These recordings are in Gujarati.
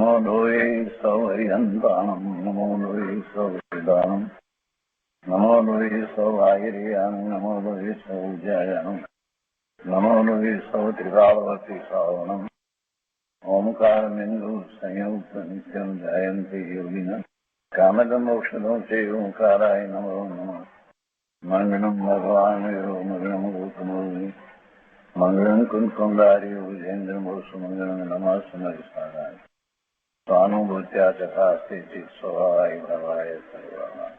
નમો લોહી સૌહરિહંતાણમ નમો લોહી સૌવિદાનમ નમો લોહી સૌઆયર્યાન નમો લોહી સૌજયાન નમો લોહી સૌત્રિકાળવતી શ્રાવણમ ઓમકાર બિંદુ સંયુક્ત નિત્યમ જયંતી યોગિન કામદમ ઔષધો છે ઓંકારાય નમો નમઃ મંગળમ ભગવાન મંગળમ ગૌતમોની મંગળમ કુંકુંદારી વિજેન્દ્રમોષ મંગળમ નમઃ સમયસારાય સ્વાનુભૂત્યા તથાસ્તિ ચિત સ્વભાવાય ભવાય સર્વમાં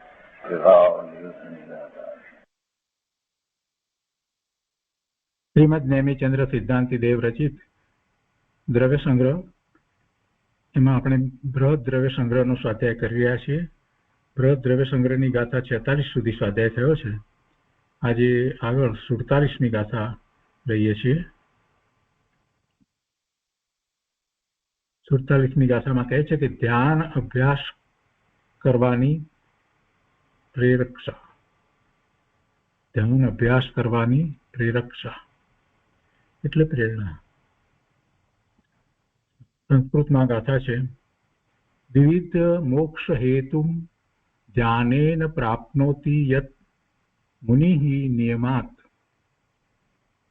વિભાવ નિયુત નિરાકાર. શ્રીમદ નેમિચંદ્ર સિદ્ધાંતિ દેવ રચિત દ્રવ્ય સંગ્રહ, એમાં આપણે બૃહદ દ્રવ્ય સંગ્રહનો સ્વાધ્યાય કરી રહ્યા છીએ. બૃહદ દ્રવ્ય સંગ્રહની ગાથા 46 સુધી સ્વાધ્યાય થયો છે. આજે આગળ 47મી ગાથા લઈએ છીએ. 47મી ગાથામાં કહે છે કે ધ્યાન અભ્યાસ કરવાની પ્રેરક્ષા. ધ્યાન અભ્યાસ કરવાની પ્રેરક્ષા એટલે પ્રેરણા. સંસ્કૃતમાં ગાથા છે, વિવિધ મોક્ષ હેતુમ ધ્યાનેન પ્રાપ્નોતિ યત મુનિઃ નિયમાત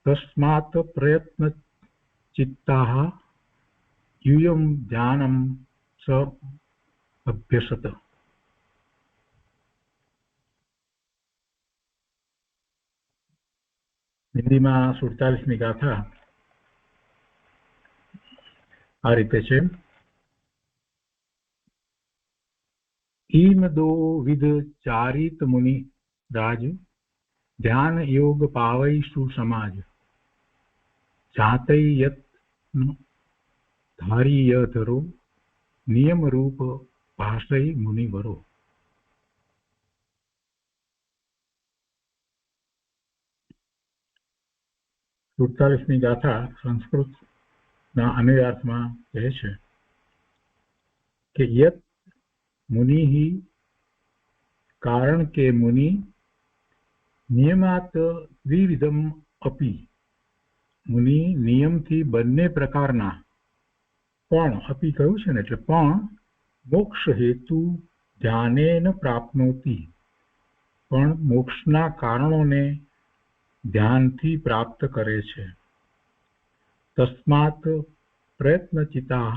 તસ્માત પ્રયત્ન ચિત્તાઃ યુયમ ધ્યાનમ સ અભ્યસત. હિન્દીમાં 47મી ગાથા આ રીતે છે, ઈમ દો વિધ ચારિત મુનિ રાજ ધ્યાન યોગ પાવૈષુ સમાજ જાતૈ યત ધારીય ધરો નિયમ રૂપ ભાષૈ મુનિવરો. સુડતાલીસમી ગાથા સંસ્કૃતના અન્વયાર્થમાં કહે છે કે યત મુનિઃ, કારણ કે મુનિ નિયમાત દ્વિવિધમ અપી, મુનિ નિયમથી બંને પ્રકારના પણ, અપી કહ્યું છે ને એટલે પણ, મોક્ષ હેતુ ધ્યાનેન પ્રાપ્નોતિ, પણ મોક્ષના કારણોને ધ્યાનથી પ્રાપ્ત કરે છે. તસ્માત પ્રયત્નચિતા,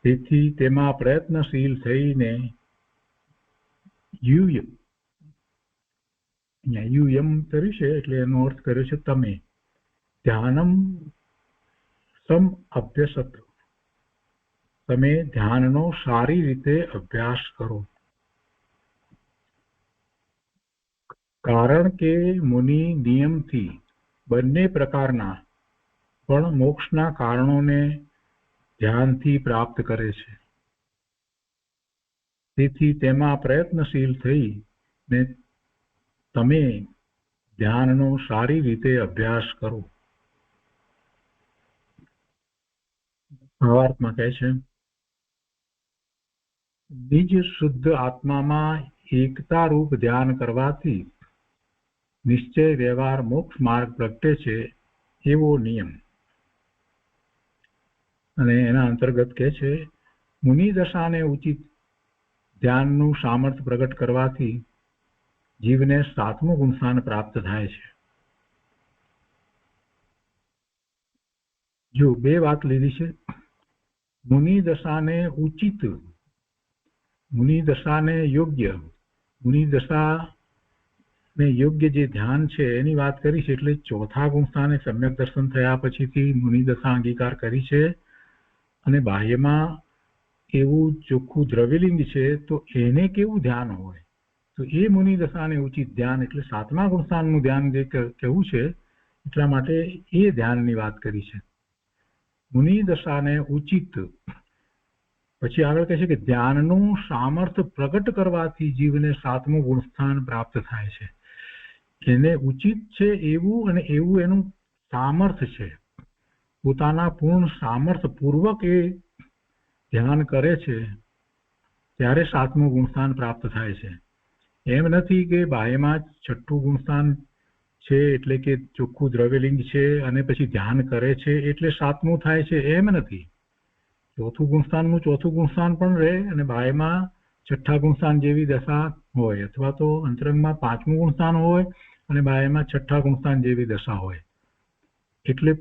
તેથી તેમાં પ્રયત્નશીલ થઈને યુયમ કર્યું છે એટલે એનો અર્થ કર્યો છે તમે. ધ્યાનમ સમ અભ્યસત, તમે ધ્યાનનો સારી રીતે અભ્યાસ કરો. કારણ કે મુનિ નિયમથી બંને પ્રકારના પણ મોક્ષના કારણોને ધ્યાનથી પ્રાપ્ત કરે છે, તેથી તેમાં પ્રયત્નશીલ થઈને તમે ધ્યાનનો સારી રીતે અભ્યાસ કરો. ભાવાર્થમાં કહે છે, નિજ શુદ્ધ આત્મામાં એકતા રૂપ ધ્યાન કરવાથી નિશ્ચય વ્યવહાર મોક્ષ માર્ગ પ્રગટે છે એવો નિયમ. અને એના અંતર્ગત કહે છે, મુનિ દશાને ઉચિત ધ્યાનનું સામર્થ્ય પ્રગટ કરવાથી જીવને 7મું ગુણસ્થાન પ્રાપ્ત થાય છે. જો બે વાત લીધી છે, મુનિ દશાને ઉચિત, મુનિ દશાને યોગ્ય, મુનિ દશાને યોગ્ય જે ધ્યાન છે એની વાત કરી છે. એટલે ચોથા ગુણસ્થાને સમ્યક દર્શન થયા પછીથી મુનિ દશા અંગીકાર કરી છે. અને બાહ્યમાં એવું ચોખ્ખું દ્રવ્યલિંગ છે તો એને કેવું ધ્યાન હોય, તો એ મુનિ દશાને ઉચિત ધ્યાન એટલે 7મા ગુણસ્થાનનું ધ્યાન જે કહેવું છે, એટલા માટે એ ધ્યાનની વાત કરી છે. મુનિ દશાને ઉચિત, પછી આગળ કહે છે કે ધ્યાનનું સામર્થ્ય પ્રગટ કરવાથી જીવને 7મું ગુણસ્થાન પ્રાપ્ત થાય છે. એને ઉચિત છે એવું, અને એવું એનું સામર્થ્ય છે, પોતાના પૂર્ણ સામર્થ્ય પૂર્વક એ ધ્યાન કરે છે ત્યારે 7મું ગુણસ્થાન પ્રાપ્ત થાય છે. એમ નથી કે બાહ્યમાં 6ઠ્ઠું ગુણસ્થાન છે એટલે કે ચોખ્ખું દ્રવ્યલિંગ છે અને પછી ધ્યાન કરે છે એટલે 7મું થાય છે, એમ નથી. ચોથું ગુણસ્થાનનું ચોથું ગુણસ્થાન પણ રહે અને બાહ્યમાં છઠ્ઠા ગુણસ્થાન જેવી દશા હોય, અથવા તો અંતરંગમાં પાંચમું ગુણસ્થાન હોય અને બાહ્યમાં છઠ્ઠા ગુણસ્થાન જેવી દશા હોય. એટલે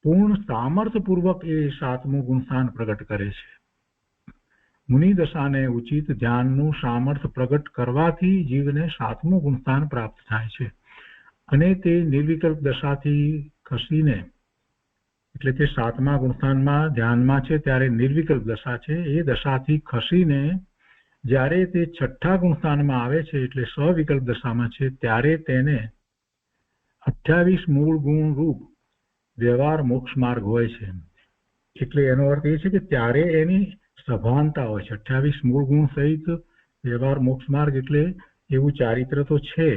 પૂર્ણ સામર્થ્યપૂર્વક એ સાતમું ગુણસ્થાન પ્રગટ કરે છે. મુનિ દશાને ઉચિત ધ્યાનનું સામર્થ્ય પ્રગટ કરવાથી જીવને સાતમું ગુણસ્થાન પ્રાપ્ત થાય છે અને તે નિર્વિકલ્પ દશાથી ખસીને, એટલે કે સાતમા ગુણસ્થાનમાં ધ્યાનમાં છે ત્યારે નિર્વિકલ્પ દશા છે, એ દશાથી ખસીને જ્યારે તે છઠ્ઠા ગુણસ્થાનમાં આવે છે એટલે સવિકલ્પ દશામાં છે, ત્યારે તેને 28 મૂળ ગુણ રૂપ વ્યવહાર મોક્ષ માર્ગ હોય છે. એટલે એનો અર્થ એ છે કે ત્યારે એની સભાનતા હોય છે. 28 મૂળ ગુણ સહિત વ્યવહાર મોક્ષ માર્ગ એટલે એવું ચારિત્ર તો છે,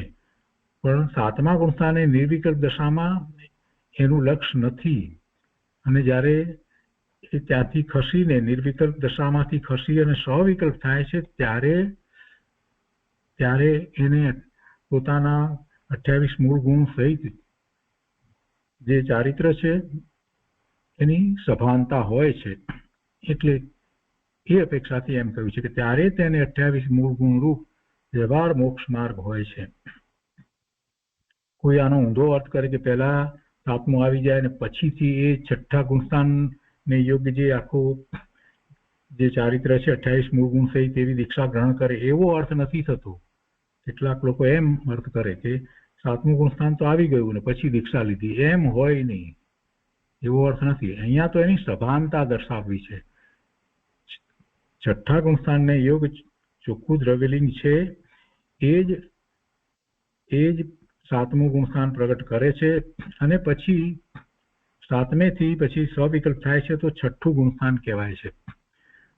પણ સાતમા ગુણસ્થાને નિર્વિકલ્પ દશામાં એનું લક્ષ્ય નથી. અને જ્યારે એ ત્યાંથી ખસીને નિર્વિકલ્પ દશામાંથી ખસી અને સવિકલ્પ થાય છે ત્યારે એને પોતાના 28 મૂળ ગુણ સહિત જે ચારિત્ર છે એની સભાનતા હોય છે. એટલે એ અપેક્ષાથી એમ કહ્યું છે કે ત્યારે તેને 28 મૂળ ગુણ રૂપ વ્યવહાર મોક્ષ માર્ગ હોય છે. કોઈ આનો ઊંધો અર્થ કરે કે પહેલા સાતમું આવી જાય અને પછીથી એ છઠ્ઠા ગુણસ્થાન ને યોગ્ય જે આખું જે ચારિત્ર છે 28 મૂળ ગુણ સહિત એવી દીક્ષા ગ્રહણ કરે, એવો અર્થ નથી થતો. કેટલાક લોકો એમ અર્થ કરે કે સાતમું ગુણસ્થાન તો આવી ગયું ને પછી દીક્ષા લીધી, એમ હોય નહીં, એવો અર્થ નથી. અહીંયા તો એની સભાનતા દર્શાવવી છે. છઠ્ઠા ગુણસ્થાનને યોગ ચોખ્ખું દ્રવ્યલિંગ છે એ જ સાતમું ગુણસ્થાન પ્રગટ કરે છે અને પછી સાતમેથી પછી સવિકલ્પ થાય છે તો છઠ્ઠું ગુણસ્થાન કહેવાય છે.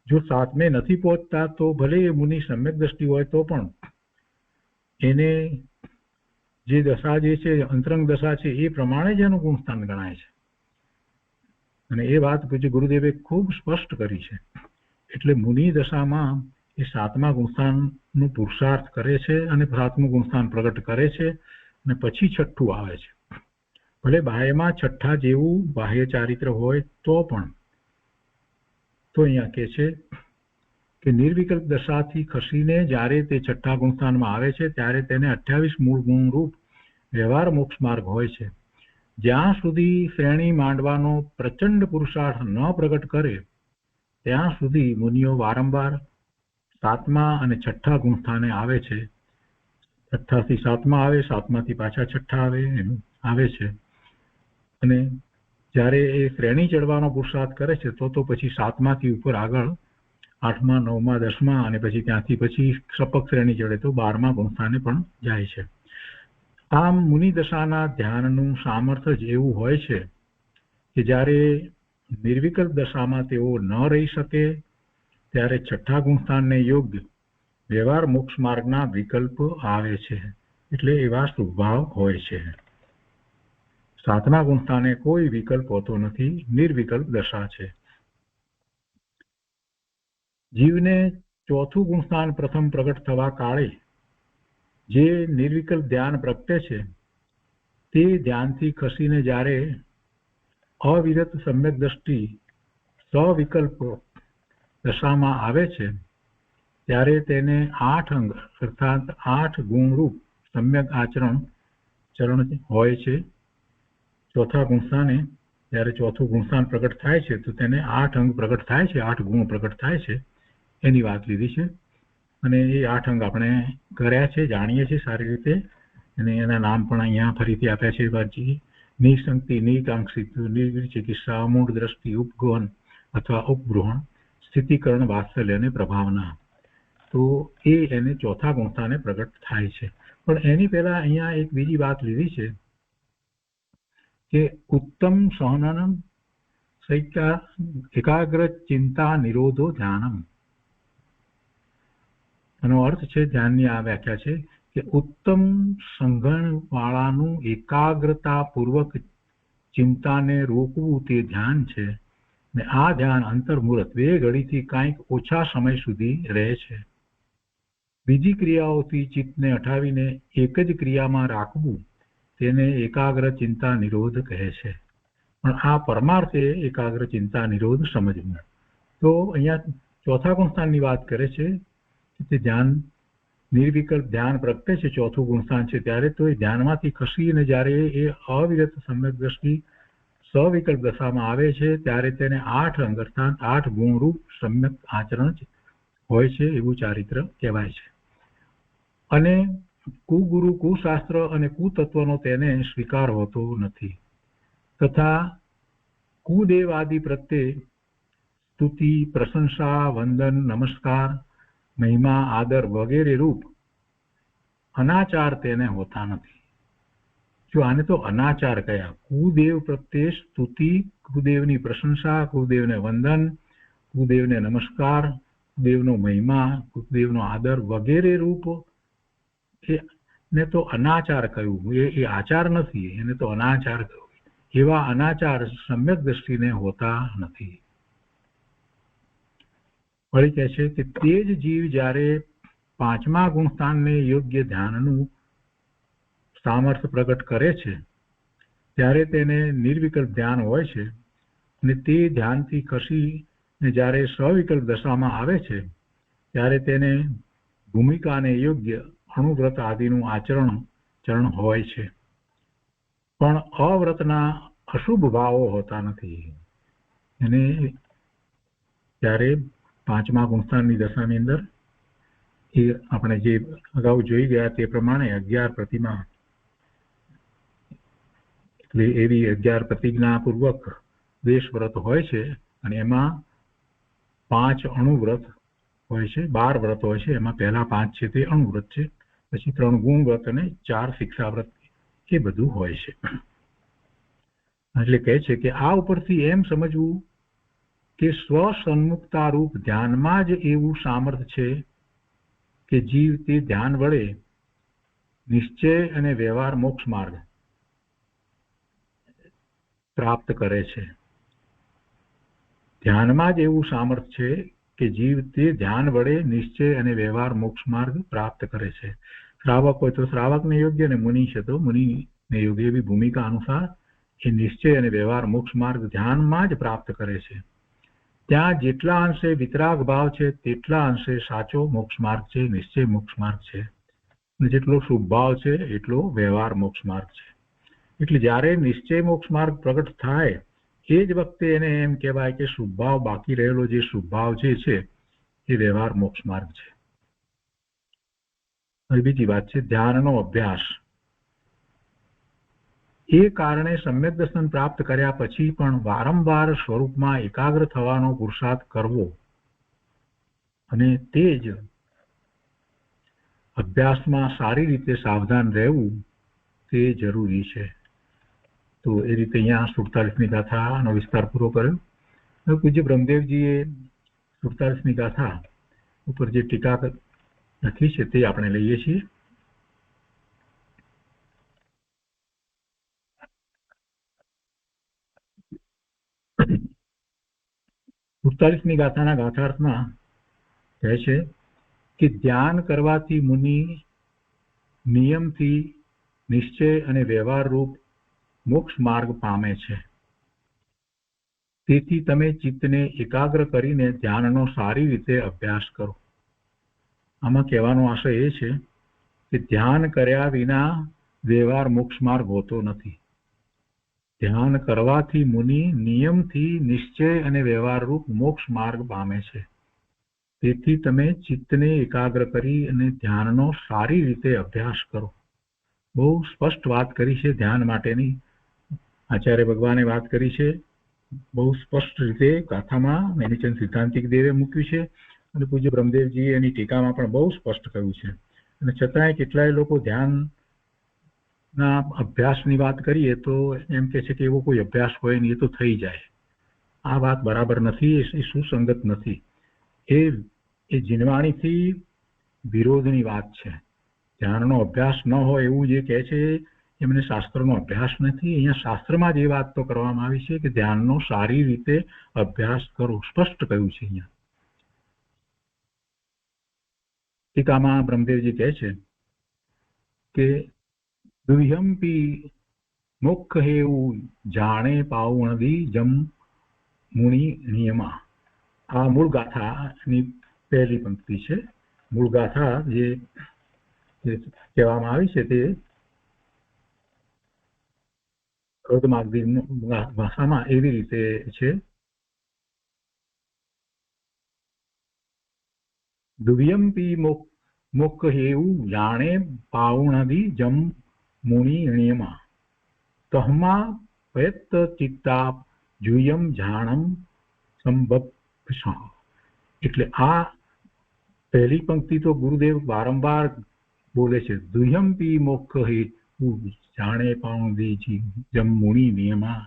જો સાતમે નથી પહોંચતા તો ભલે એ મુનિ સમ્યક દ્રષ્ટિ હોય તો પણ એને જે દશા જે છે અંતરંગ દશા છે એ પ્રમાણે જ એનું ગુણસ્થાન ગણાય છે. અને એ વાત પૂજ્ય ગુરુદેવે ખૂબ સ્પષ્ટ કરી છે. એટલે મુનિ દશામાં એ સાતમા ગુણસ્થાનનું પુરુષાર્થ કરે છે અને સાતમું ગુણસ્થાન પ્રગટ કરે છે અને પછી છઠ્ઠું આવે છે. ભલે બાહ્યમાં છઠ્ઠા જેવું બાહ્ય ચારિત્ર હોય તો પણ તો અહીંયા કહે છે કે નિર્વિકલ્પ દશાથી ખસીને જ્યારે તે છઠ્ઠા ગુણસ્થાનમાં આવે છે ત્યારે તેને 28 મૂળ ગુણ રૂપ વ્યવહાર મોક્ષ માર્ગ હોય છે. જ્યાં સુધી શ્રેણી માંડવાનો પ્રચંડ પુરુષાર્થ ન પ્રગટ કરે ત્યાં સુધી મુનિઓ વારંવાર સાતમા અને છઠ્ઠા ગુણસ્થાને આવે છે. છઠ્ઠાથી સાતમા આવે, સાતમાથી પાછા છઠ્ઠા આવે છે. અને જ્યારે એ શ્રેણી ચડવાનો પુરુષાર્થ કરે છે તો પછી સાતમાથી ઉપર આગળ 8મા 9મા 10મા અને પછી ત્યાંથી પછી સપક શ્રેણી ચડે તો 12મા ગુણસ્થાને પણ જાય છે. આમ મુનિ દશાના ધ્યાનનું સામર્થ્ય જ એવું હોય છે કે જ્યારે નિર્વિકલ્પ દશામાં તેઓ ન રહી શકે ત્યારે છઠ્ઠા ગુણસ્થાનને યોગ્ય વ્યવહાર મોક્ષ માર્ગના વિકલ્પ આવે છે. એટલે એવા સ્વભાવ હોય છે. સાતમા ગુણસ્થાને કોઈ વિકલ્પ હોતો નથી, નિર્વિકલ્પ દશા છે. જીવને ચોથું ગુણસ્થાન પ્રથમ પ્રગટ થવા કાળે જે નિર્વિકલ્પ ધ્યાન પ્રગટે છે તે ધ્યાનથી ખસીને જ્યારે અવિરત સમ્યક દ્રષ્ટિ સવિકલ્પ દશામાં આવે છે ત્યારે તેને 8 અંગ અર્થાત 8 ગુણરૂપ સમ્યક ચરણ હોય છે. ચોથા ગુણસ્થાને જ્યારે ચોથું ગુણસ્થાન પ્રગટ થાય છે તો તેને 8 અંગ પ્રગટ થાય છે, 8 ગુણ પ્રગટ થાય છે, એની વાત લીધી છે. અને એ 8 અંગ આપણે કર્યા છે, જાણીએ છીએ સારી રીતે, અને એના નામ પણ અહીંયા ફરીથી આપ્યા છે. વાતજી નિસંગતિ, નિકાંક્ષિત, નિર્વિચિકિત્સા, મૂળ દ્રષ્ટિ, ઉપગમન અથવા ઉપગ્રહણ, સ્થિતિકરણ, વાત્સલ્ય અને પ્રભાવના. તો એને ચોથા ગુણસ્થાને પ્રગટ થાય છે. પણ એની પહેલા અહીંયા એક બીજી વાત લીધી છે કે ઉત્તમ સહનનમ એકાગ્ર ચિંતા નિરોધો ધ્યાનમ. એનો અર્થ છે, ધ્યાનની આ વ્યાખ્યા છે કે ઉત્તમ સંઘન વાળાનું એકાગ્રતાપૂર્વક ચિંતાને રોકવું તે ધ્યાન છે. ને આ ધ્યાન અંતર્મુહૂર્ત 2 ઘડીથી કાંઈક ઓછા સમય સુધી રહે છે. બીજી ક્રિયાઓથી ચિત્તને હટાવીને એક જ ક્રિયામાં રાખવું તેને એકાગ્ર ચિંતા નિરોધ કહે છે. પણ આ પરમાર્થે એકાગ્ર ચિંતા નિરોધ સમજવું. તો અહીંયા ચોથા ગુણસ્થાનની વાત કરે છે કે તે ધ્યાન નિર્વિકલ્પ ધ્યાન પ્રગટે છે, ચોથું ગુણસ્થાન છે, ત્યારે તો એ ધ્યાનમાંથી ખસીને જ્યારે એ અવિરત સમ્યક દ્રષ્ટિ સવિકલ્પ દશામાં આવે છે ત્યારે તેને 8 અંગ અર્થાત 8 ગુણરૂપ સમ્યક આચરણ હોય છે, એવું ચારિત્ર કહેવાય છે. અને કુગુરુ કુશાસ્ત્ર અને કુતત્વનો તેને સ્વીકાર હોતો નથી, તથા કુદેવ આદિ પ્રત્યે સ્તુતિ, પ્રશંસા, વંદન, નમસ્કાર, મહિમા, આદર વગેરે રૂપ અનાચાર તેને હોતા નથી. જો આને તો અનાચાર કયા. કુદેવ પ્રત્યે સ્તુતિ, કુદેવની પ્રશંસા, કુદેવને વંદન, કુદેવને નમસ્કાર, કુદેવનો મહિમા, કુદેવનો આદર વગેરે રૂપ એને તો અનાચાર કહ્યું. એ આચાર નથી, એને તો અનાચાર કહ્યું. એવા અનાચાર સમ્યક દ્રષ્ટિને હોતા નથી. વળી કહે છે કે તે જ જીવ જ્યારે પાંચમા ગુણસ્થાનને યોગ્ય ધ્યાનનું સામર્થ્ય પ્રગટ કરે છે ત્યારે તેને નિર્વિકલ્પ ધ્યાન હોય છે, અને તે ધ્યાનથી ખસીને જ્યારે સવિકલ્પ દશામાં આવે છે ત્યારે તેને ભૂમિકાને યોગ્ય અણુવ્રત આદિનું ચરણ હોય છે, પણ અવ્રતના અશુભ ભાવો હોતા નથી. અને ત્યારે પાંચમા ગુણસ્થાનની દશાની અંદર એ આપણે જે અગાઉ જોઈ ગયા તે પ્રમાણે 11 પ્રતિમા, એટલે એવી 11 પ્રતિજ્ઞાપૂર્વક દેશવ્રત હોય છે, અને એમાં 5 અણુવ્રત હોય છે, 12 વ્રત હોય છે. એમાં પહેલા 5 છે તે અણુવ્રત છે, પછી 3 ગુણવ્રત અને 4 શિક્ષાવ્રત એ બધું હોય છે. એટલે કહે છે કે આ ઉપરથી એમ સમજવું કે સ્વસન્મુક્તા રૂપ ધ્યાનમાં જ એવું સામર્થ્ય છે કે જીવ તે ધ્યાન વડે નિશ્ચય અને વ્યવહાર મોક્ષ માર્ગ પ્રાપ્ત કરે છે. ધ્યાનમાં જ એવું સામર્થ્ય છે કે જીવ તે ધ્યાન વડે નિશ્ચય અને વ્યવહાર મોક્ષ માર્ગ પ્રાપ્ત કરે છે. શ્રાવક હોય તો શ્રાવકને યોગ્ય, અને મુનિ છે તો મુનિને યોગ્ય, એવી ભૂમિકા અનુસાર એ નિશ્ચય અને વ્યવહાર મોક્ષ માર્ગ ધ્યાનમાં જ પ્રાપ્ત કરે છે. ત્યાં જેટલા અંશે વિતરાગ ભાવ છે તેટલા અંશે સાચો મોક્ષ માર્ગ છે, નિશ્ચય મોક્ષ માર્ગ છે, અને જેટલો શુભ ભાવ છે એટલો વ્યવહાર મોક્ષ માર્ગ છે. એટલે જ્યારે નિશ્ચય મોક્ષ માર્ગ પ્રગટ થાય એ જ વખતે એને એમ કહેવાય કે શુભ ભાવ બાકી રહેલો જે શુભ ભાવ છે એ વ્યવહાર મોક્ષ માર્ગ છે. હવે બીજી વાત છે ધ્યાનનો અભ્યાસ. એ કારણે સમ્યક દર્શન પ્રાપ્ત કર્યા પછી પણ વારંવાર સ્વરૂપમાં એકાગ્ર થવાનો પુરુષાર્થ કરવો, અને તે જ અભ્યાસમાં સારી રીતે સાવધાન રહેવું તે જરૂરી છે. તો એ રીતે અહીંયા 47મી ગાથાનો વિસ્તાર પૂરો કર્યો. હવે પૂજ્ય બ્રહ્મદેવજીએ 47મી ગાથા ઉપર જે ટીકા લખી છે તે આપણે લઈએ છીએ. 47મી ગાથાના ગાથાર્થમાં કહે છે કે ધ્યાન કરવાથી મુનિ નિયમથી નિશ્ચય અને વ્યવહાર રૂપ મોક્ષ માર્ગ પામે છે. તેથી તમે ચિત્તને એકાગ્ર કરીને ધ્યાનનો સારી રીતે અભ્યાસ કરો. આમાં કહેવાનો આશય એ છે કે ધ્યાન કર્યા વિના વ્યવહાર મોક્ષ માર્ગ હોતો નથી. ધ્યાન કરવાથી મુનિ નિયમથી નિશ્ચય અને વ્યવહાર રૂપ મોક્ષ માર્ગ પામે છે. તેથી તમે ચિત્તને એકાગ્ર કરી અને ધ્યાનનો સારી રીતે અભ્યાસ કરો. બહુ સ્પષ્ટ વાત કરી છે ધ્યાન માટેની. આચાર્ય ભગવાને વાત કરી છે બહુ સ્પષ્ટ રીતે ગાથામાં. મેનીચંદ સિદ્ધાંતિક દેવે મૂક્યું છે, અને પૂજ્ય બ્રહ્મદેવજીએ એની ટીકામાં પણ બહુ સ્પષ્ટ કહ્યું છે. અને છતાંય કેટલાય લોકો ધ્યાનના અભ્યાસની વાત કરીએ તો એમ કે છે કે એવો કોઈ અભ્યાસ હોય નહીં, એ તો થઈ જાય. આ વાત બરાબર નથી, એ સુસંગત નથી. એ જીનવાણીથી વિરોધની વાત છે. ધ્યાનનો અભ્યાસ ન હોય એવું જે કહે છે એમને શાસ્ત્રનો અભ્યાસ નથી. અહીંયા શાસ્ત્રમાં જ એ વાત તો કરવામાં આવી છે કે ધ્યાનનો સારી રીતે અભ્યાસ કરો, સ્પષ્ટ કહ્યું છે. અહીંયા ટીકામાં બ્રહ્મદેવજી કહે છે કે દુહ્યંપી મોક્ષ હેવું જાણે પાઉણદી જમ મુનિ નિયમા. આ મૂળ ગાથાની પહેલી પંક્તિ છે. મૂળ ગાથા જે કહેવામાં આવી છે તે અર્ધમાગધી ભાષામાં એવી રીતે છે. દુવ્યંપી મોક્ષ હેવું જાણે પાઉણદી જમ મુનિ નિયમા તહમા પ્રયત્ત ચિત્તા જુયમ જાણમ સંભવ. એટલે આ પહેલી પંક્તિ તો ગુરુદેવ વારંવાર બોલે છે. દુહ્યંપી મોક્ષ હેવું જાણે પાઉણદી જમ મુનિ નિયમા.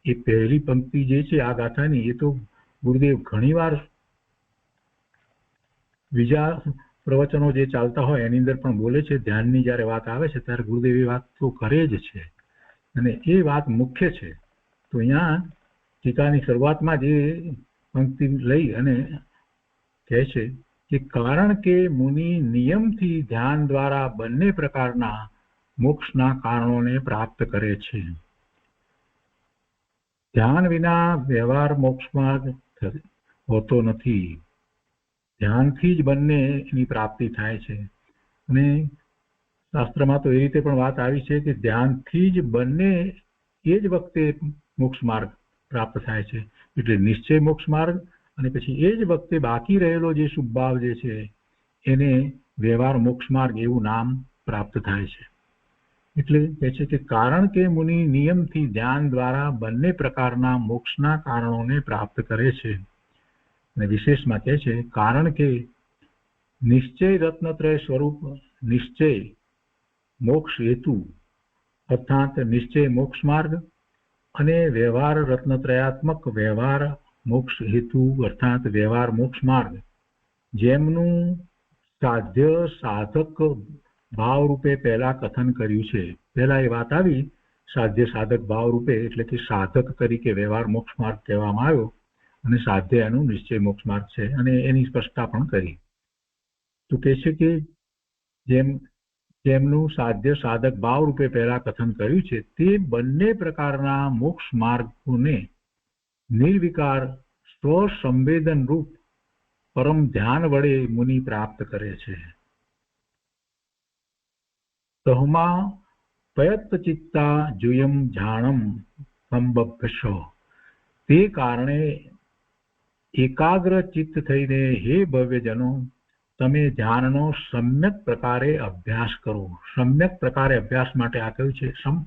એ પહેલી પંક્તિ જે છે આ ગાથાની, એ તો ગુરુદેવ ઘણીવાર બીજા પ્રવચનો જે ચાલતા હોય એની અંદર પણ બોલે છે. ધ્યાનની જયારે વાત આવે છે ત્યારે ગુરુદેવ એ વાત તો કરે જ છે અને એ વાત મુખ્ય છે. તો અહીંયા ટીકાની શરૂઆતમાં જે પંક્તિ લઈ અને કહે છે કે કારણ કે મુનિ નિયમથી ધ્યાન દ્વારા બંને પ્રકારના મોક્ષના કારણોને પ્રાપ્ત કરે છે. ધ્યાન વિના વ્યવહાર મોક્ષમાં હોતો નથી. ધ્યાનથી જ બંનેની પ્રાપ્તિ થાય છે. અને શાસ્ત્રમાં તો એ રીતે પણ વાત આવી છે કે ધ્યાનથી જ બંને એ જ વખતે મોક્ષ માર્ગ પ્રાપ્ત થાય છે. એટલે નિશ્ચય મોક્ષ માર્ગ અને પછી એ જ વખતે બાકી રહેલો જે શુભભાવ જે છે એને વ્યવહાર મોક્ષ માર્ગ એવું નામ પ્રાપ્ત થાય છે. એટલે કહે છે કે કારણ કે મુનિ નિયમથી ધ્યાન દ્વારા બંને પ્રકારના મોક્ષના કારણોને પ્રાપ્ત કરે છે. અને વિશેષમાં કહે છે કારણ કે નિશ્ચય રત્નત્રય સ્વરૂપ નિશ્ચય મોક્ષ હેતુ અર્થાત નિશ્ચય મોક્ષ માર્ગ અને વ્યવહાર રત્નત્રયાત્મક વ્યવહાર મોક્ષ હેતુ અર્થાત વ્યવહાર મોક્ષ માર્ગ જેમનું સાધ્ય સાધક ભાવ રૂપે પહેલા કથન કર્યું છે. પહેલા એ વાત આવી સાધ્ય સાધક ભાવ રૂપે, એટલે કે સાધક તરીકે વ્યવહાર મોક્ષ માર્ગ કહેવામાં આવ્યો અને સાધ્ય એનું નિશ્ચય મોક્ષ માર્ગ છે અને એની સ્પષ્ટતા પણ કરી. તો કહે છે કે જેમનું સાધ્ય સાધક ભાવ રૂપે પહેલા કથન કર્યું છે તે બંને પ્રકારના મોક્ષ માર્ગોને નિર્વિકાર સ્વસંવેદન રૂપ પરમ ધ્યાન વડે મુનિ પ્રાપ્ત કરે છે. તહમા પ્રયત્ત ચિત્તા જુયમ જાણમ સંબભ્યશ. તે કારણે એકાગ્ર ચિત્ત થઈને હે ભવ્યજનો તમે ધ્યાનનો સમ્યક પ્રકારે અભ્યાસ કરો. સમ્યક પ્રકારે અભ્યાસ માટે આ કહ્યું છે સમ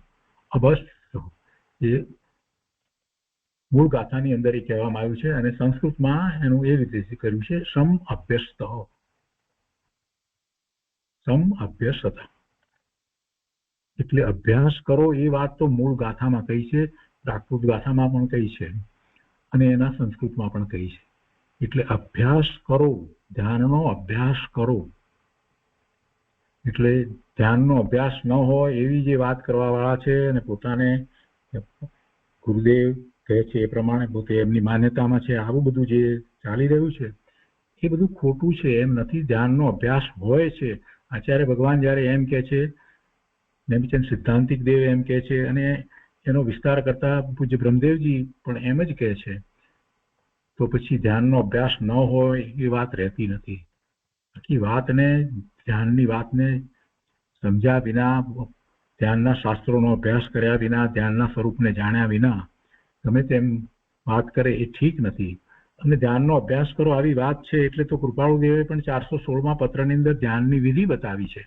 અભસ્ય. એ મૂળ ગાથાની અંદર એ કહેવામાં આવ્યું છે અને સંસ્કૃતમાં એનું એ રીતે કર્યું છે સમ અભ્યસ્ત. સમ અભ્યસત એટલે અભ્યાસ કરો. એ વાત તો મૂળ ગાથામાં કહી છે, પ્રાકૃત ગાથામાં પણ કહી છે અને એના સંસ્કૃતમાં પણ કહી છે. એટલે અભ્યાસ કરો, ધ્યાનનો અભ્યાસ કરો. એટલે ધ્યાનનો અભ્યાસ ન હોય એવી જે વાત કરવા વાળા છે અને પોતાને ગુરુદેવ કહે છે એ પ્રમાણે પોતે એમની માન્યતામાં છે આવું બધું જે ચાલી રહ્યું છે એ બધું ખોટું છે. એમ નથી. ધ્યાનનો અભ્યાસ હોય છે. આચાર્ય ભગવાન જયારે એમ કહે છે, નેમિચંદ સિદ્ધાંતિક દેવ એમ કહે છે અને એનો વિસ્તાર કરતા પૂજ્ય બ્રહ્મદેવજી પણ એમ જ કહે છે, તો પછી ધ્યાનનો અભ્યાસ ન હોય એ વાત રહેતી નથી. આખી વાતને ધ્યાનની વાતને સમજ્યા વિના, ધ્યાનના શાસ્ત્રોનો અભ્યાસ કર્યા વિના, ધ્યાનના સ્વરૂપને જાણ્યા વિના ગમે તેમ વાત કરે એ ઠીક નથી. અને ધ્યાનનો અભ્યાસ કરો આવી વાત છે એટલે તો કૃપાળુદેવે પણ 416માં પત્રની અંદર ધ્યાનની વિધિ બતાવી છે.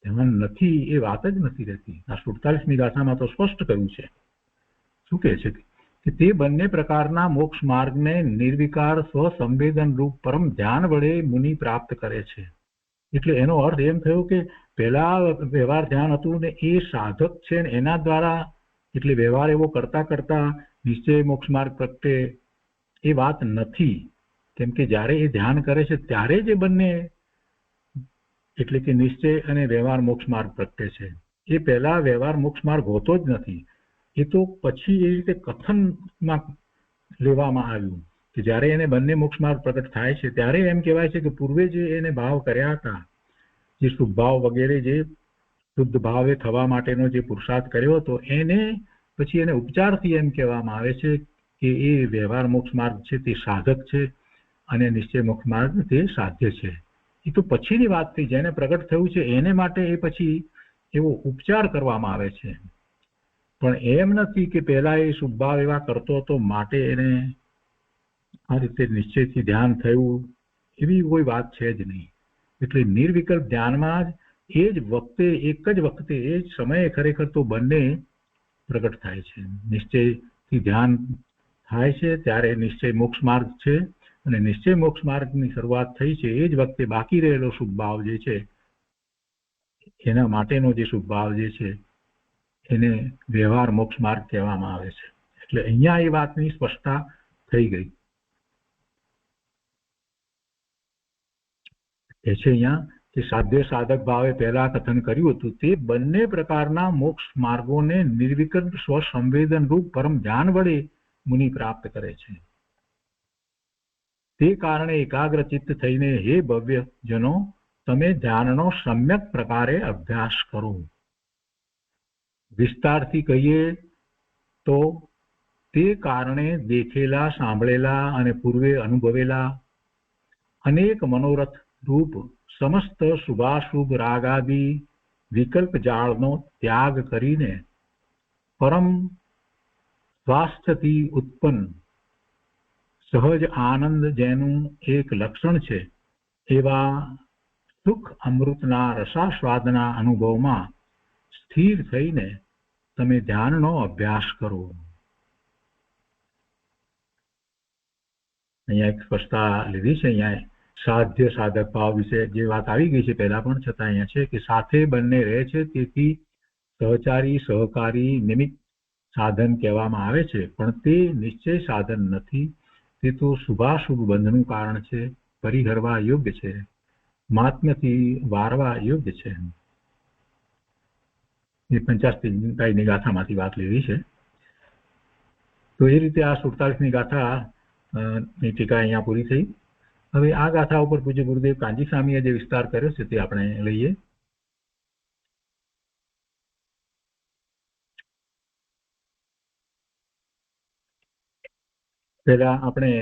ધ્યાન નથી એ વાત જ નથી રહેતી. આ 47મી ગાથામાં તો સ્પષ્ટ કહ્યું છે. શું કહે છે કે તે બંને પ્રકારના મોક્ષ માર્ગને નિર્વિકાર સ્વસંવેદન રૂપ પરમ ધ્યાન વડે મુનિ પ્રાપ્ત કરે છે. એટલે એનો અર્થ એમ થયો કે પહેલા વ્યવહાર ધ્યાન હતું ને એ સાધક છે ને એના દ્વારા એટલે વ્યવહાર એવો કરતા કરતા નિશ્ચય મોક્ષ માર્ગ પ્રગટે એ વાત નથી. કેમ કે જ્યારે એ ધ્યાન કરે છે ત્યારે જ એ બંને એટલે કે નિશ્ચય અને વ્યવહાર મોક્ષ માર્ગ પ્રગટે છે. એ પહેલા વ્યવહાર મોક્ષ માર્ગ હોતો જ નથી. એ તો પછી એ રીતે કથનમાં લેવામાં આવ્યું કે જ્યારે એને બંને મોક્ષ માર્ગ પ્રગટ થાય છે ત્યારે એમ કહેવાય છે કે પૂર્વે જે એને ભાવ કર્યા હતા, જે શુભ ભાવ વગેરે જે શુદ્ધ ભાવે થવા માટેનો જે પુરુષાર્થ કર્યો હતો એને પછી એને ઉપચારથી એમ કહેવામાં આવે છે કે એ વ્યવહાર મોક્ષ માર્ગ છે તે સાધક છે અને નિશ્ચય મોક્ષ માર્ગ તે સાધ્ય છે. એ તો પછીની વાત થઈ, જેને પ્રગટ થયું છે એને માટે એ પછી એવો ઉપચાર કરવામાં આવે છે. પણ એમ નથી કે પહેલા એ શુભભાવ એવા કરતો હતો માટે એને આ રીતે નિશ્ચયથી ધ્યાન થયું, એવી કોઈ વાત છે જ નહીં. એટલે નિર્વિકલ્પ ધ્યાનમાં જ એ જ વખતે, એક જ વખતે, એ જ સમયે ખરેખર તો બંને પ્રગટ થાય છે. નિશ્ચયથી ધ્યાન થાય છે ત્યારે નિશ્ચય મોક્ષ માર્ગ છે, અને નિશ્ચય મોક્ષ માર્ગની શરૂઆત થઈ છે એ જ વખતે બાકી રહેલો શુભભાવ જે છે એના માટેનો જે શુભભાવ જે છે એને વ્યવહાર મોક્ષ માર્ગ કહેવામાં આવે છે. એટલે અહીંયા એ વાતની સ્પષ્ટતા થઈ ગઈ. એ છે અહીંયા કે સાધ્ય સાધક ભાવે પહેલા કથન કર્યું હતું તે બંને પ્રકારના મોક્ષ માર્ગોને નિર્વિકલ્પ સ્વસંવેદન રૂપ પરમ ધ્યાન વડે મુનિ પ્રાપ્ત કરે છે. તે કારણે એકાગ્ર ચિત્ત થઈને હે ભવ્ય જનો તમે ધ્યાનનો સમ્યક પ્રકારે અભ્યાસ કરો. વિસ્તારથી કહીએ તો તે કારણે દેખેલા, સાંભળેલા અને પૂર્વે અનુભવેલા અનેક મનોરથ રૂપ સમસ્ત શુભાશુભ રાગાદી વિકલ્પ જાળનો ત્યાગ કરીને પરમ સ્વાસ્થ્યથી ઉત્પન્ન સહજ આનંદ જેનું એક લક્ષણ છે એવા સુખ અમૃતના રસાસ્વાદના અનુભવમાં સ્થિર થઈને તમે ધ્યાનનો અભ્યાસ કરો. અહીંયા એક સ્પષ્ટતા લીધી છે. અહીંયા સાધ્ય સાધક ભાવ વિશે જે વાત આવી ગઈ છે પહેલા પણ, છતાં અહીંયા છે કે સાથે બંને રહે છે, તેથી સહચારી સહકારી નિમિત્ત સાધન કહેવામાં આવે છે. પણ તે નિશ્ચય સાધન નથી, તે તો શુભાશુભ બંધનું કારણ છે, પરિહરવા યોગ્ય છે, મહાત્મ્યથી વારવા યોગ્ય છે. એ 85 ગાથામાંથી વાત લેવી છે. તો એ રીતે આ 47મી ગાથા ની ટીકા અહીંયા પૂરી થઈ. હવે આ ગાથા ઉપર પૂજ્ય ગુરુદેવ કાંજી સ્વામીએ જે વિસ્તાર કર્યો છે તે આપણે લઈએ. પહેલા આપણે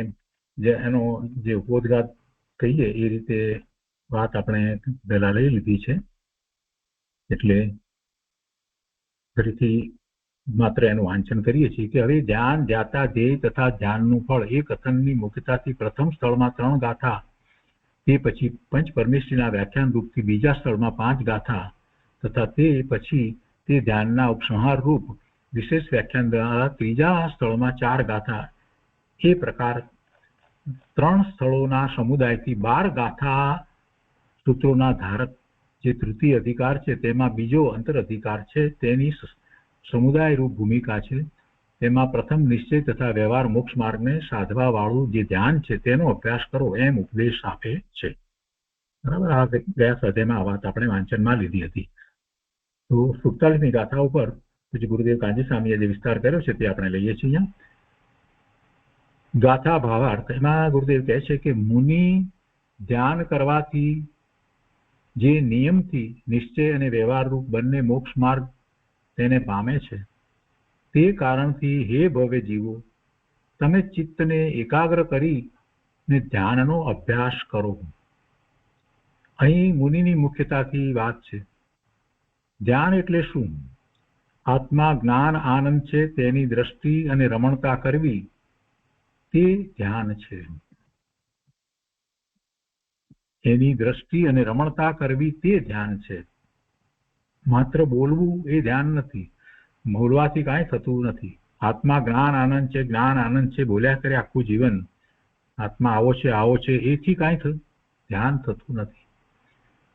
જે એનો જે ઉદ્ઘાત કહીએ એ રીતે વાત આપણે પહેલા લઈ લીધી છે, એટલે ફરીથી માત્ર એનું વાંચન કરીએ છીએ કે હવે ધ્યાન, ધ્યાતા, ધ્યેય તથા ધ્યાનનું ફળ એ કથનની મુખ્યતાથી પ્રથમ સ્થળમાં 3 ગાથા, તે પછી પંચ પરમેશ્વરીના વ્યાખ્યાન રૂપથી બીજા સ્થળમાં 5 ગાથા તથા તે પછી તે ધ્યાનના ઉપસંહાર રૂપ વિશેષ વ્યાખ્યાન દ્વારા ત્રીજા સ્થળમાં 4 ગાથા, એ પ્રકાર 3 સ્થળોના સમુદાયથી 12 ગાથા સૂત્રોના ધારક જે તૃતીય અધિકાર છે તેમાં બીજો અંતર અધિકાર છે, તેની સમુદાય રૂપ ભૂમિકા છે. તેમાં પ્રથમ નિશ્ચય તથા વ્યવહાર મોક્ષ માર્ગને સાધવા વાળું જે ધ્યાન છે તેનો અભ્યાસ કરો એમ ઉપદેશ આપે છે. બરાબર. આ ગયા સ્વાધ્યાયમાં આ વાત આપણે વાંચનમાં લીધી હતી. તો 47મી ગાથા ઉપર પછી ગુરુદેવ કાંજી સ્વામીએ જે વિસ્તાર કર્યો છે તે આપણે લઈએ છીએ. અહીંયા ગાથા ભાવાર્થ એમાં ગુરુદેવ કહે છે કે મુનિ ધ્યાન કરવાથી જે નિયમથી નિશ્ચય અને વ્યવહાર રૂપ બંને મોક્ષ માર્ગ તેને પામે છે, તે કારણથી હે ભવ્ય જીવો તમે ચિત્તને એકાગ્ર કરીને ધ્યાનનો અભ્યાસ કરો. અહીં મુનિની મુખ્યતાથી વાત છે. ધ્યાન એટલે શું? આત્મા જ્ઞાન આનંદ છે તેની દ્રષ્ટિ અને રમણતા કરવી તે ધ્યાન છે. એની દ્રષ્ટિ અને રમણતા કરવી તે ધ્યાન છે. માત્ર બોલવું એ ધ્યાન નથી. બોલવાથી કાંઈ થતું નથી. આત્મા જ્ઞાન આનંદ છે, જ્ઞાન આનંદ છે બોલ્યા કરે આખું જીવન, આત્મા આવો છે એથી કાંઈ ધ્યાન થતું નથી.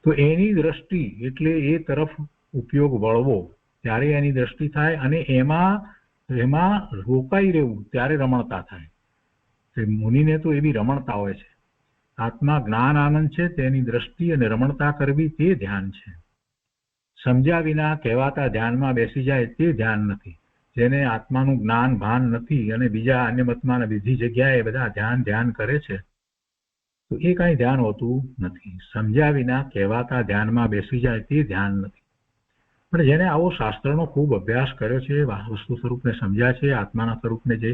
તો એની દ્રષ્ટિ એટલે એ તરફ ઉપયોગ વળવો ત્યારે એની દ્રષ્ટિ થાય, અને એમાં રોકાઈ રહેવું ત્યારે રમણતા થાય. મુનિને તો એવી રમણતા હોય છે. આત્મા જ્ઞાન આનંદ છે તેની દ્રષ્ટિ અને રમણતા કરવી તે ધ્યાન છે. સમજ્યા વિના કહેવાતા ધ્યાનમાં બેસી જાય તે ધ્યાન નથી. જેને આત્માનું જ્ઞાન ભાન નથી અને બીજા અન્ય મતમાં બીજી જગ્યાએ બધા ધ્યાન કરે છે, તો એ કાંઈ ધ્યાન હોતું નથી. સમજ્યા વિના કહેવાતા ધ્યાનમાં બેસી જાય તે ધ્યાન નથી. પણ જેને આવો શાસ્ત્રનો ખૂબ અભ્યાસ કર્યો છે, વસ્તુ સ્વરૂપને સમજ્યા છે, આત્માના સ્વરૂપને જે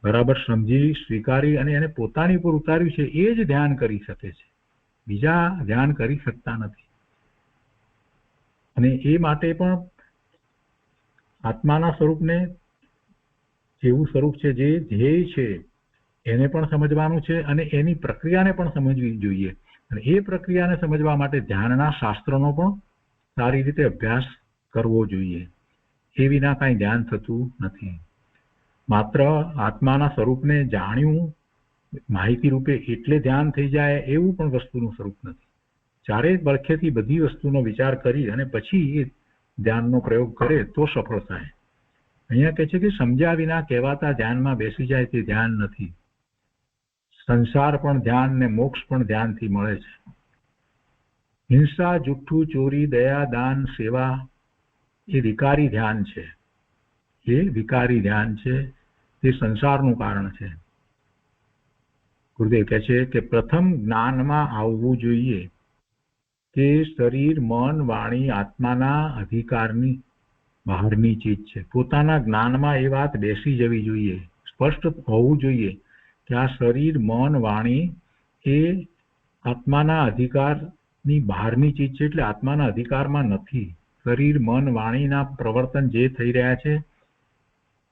બરાબર સમજી સ્વીકારી અને એને પોતાની પર ઉતાર્યું છે એ જ ધ્યાન કરી શકે છે, બીજા ધ્યાન કરી શકતા નથી. અને એ માટે પણ આત્માના સ્વરૂપને જેવું સ્વરૂપ છે, જે ધ્યેય છે એને પણ સમજવાનું છે અને એની પ્રક્રિયાને પણ સમજવી જોઈએ. અને એ પ્રક્રિયાને સમજવા માટે ધ્યાનના શાસ્ત્રોનો પણ સારી રીતે અભ્યાસ કરવો જોઈએ. એ વિના કાંઈ ધ્યાન થતું નથી. માત્ર આત્માના સ્વરૂપને જાણ્યું માહિતી રૂપે એટલે ધ્યાન થઈ જાય એવું પણ વસ્તુનું સ્વરૂપ નથી. ચારે બળખેથી બધી વસ્તુનો વિચાર કરી અને પછી એ ધ્યાનનો પ્રયોગ કરે તો સફળ થાય. અહીંયા કહે છે કે સમજ્યા વિના કહેવાતા ધ્યાનમાં બેસી જાય તે ધ્યાન નથી. સંસાર પણ ધ્યાન ને મોક્ષ પણ ધ્યાનથી મળે છે. હિંસા, જુઠ્ઠું, ચોરી, દયા, દાન, સેવા એ વિકારી ધ્યાન છે. એ વિકારી ધ્યાન છે, તે સંસારનું કારણ છે. ગુરુદેવ કહે છે કે પ્રથમ જ્ઞાનમાં આવવું જોઈએ કે શરીર, મન, વાણી આત્માના અધિકારની બહારની ચીજ છે. પોતાના જ્ઞાનમાં એ વાત બેસી જવી જોઈએ, સ્પષ્ટ હોવું જોઈએ કે આ શરીર, મન, વાણી એ આત્માના અધિકારની બહારની ચીજ છે, એટલે આત્માના અધિકારમાં નથી. શરીર, મન, વાણીના પ્રવર્તન જે થઈ રહ્યા છે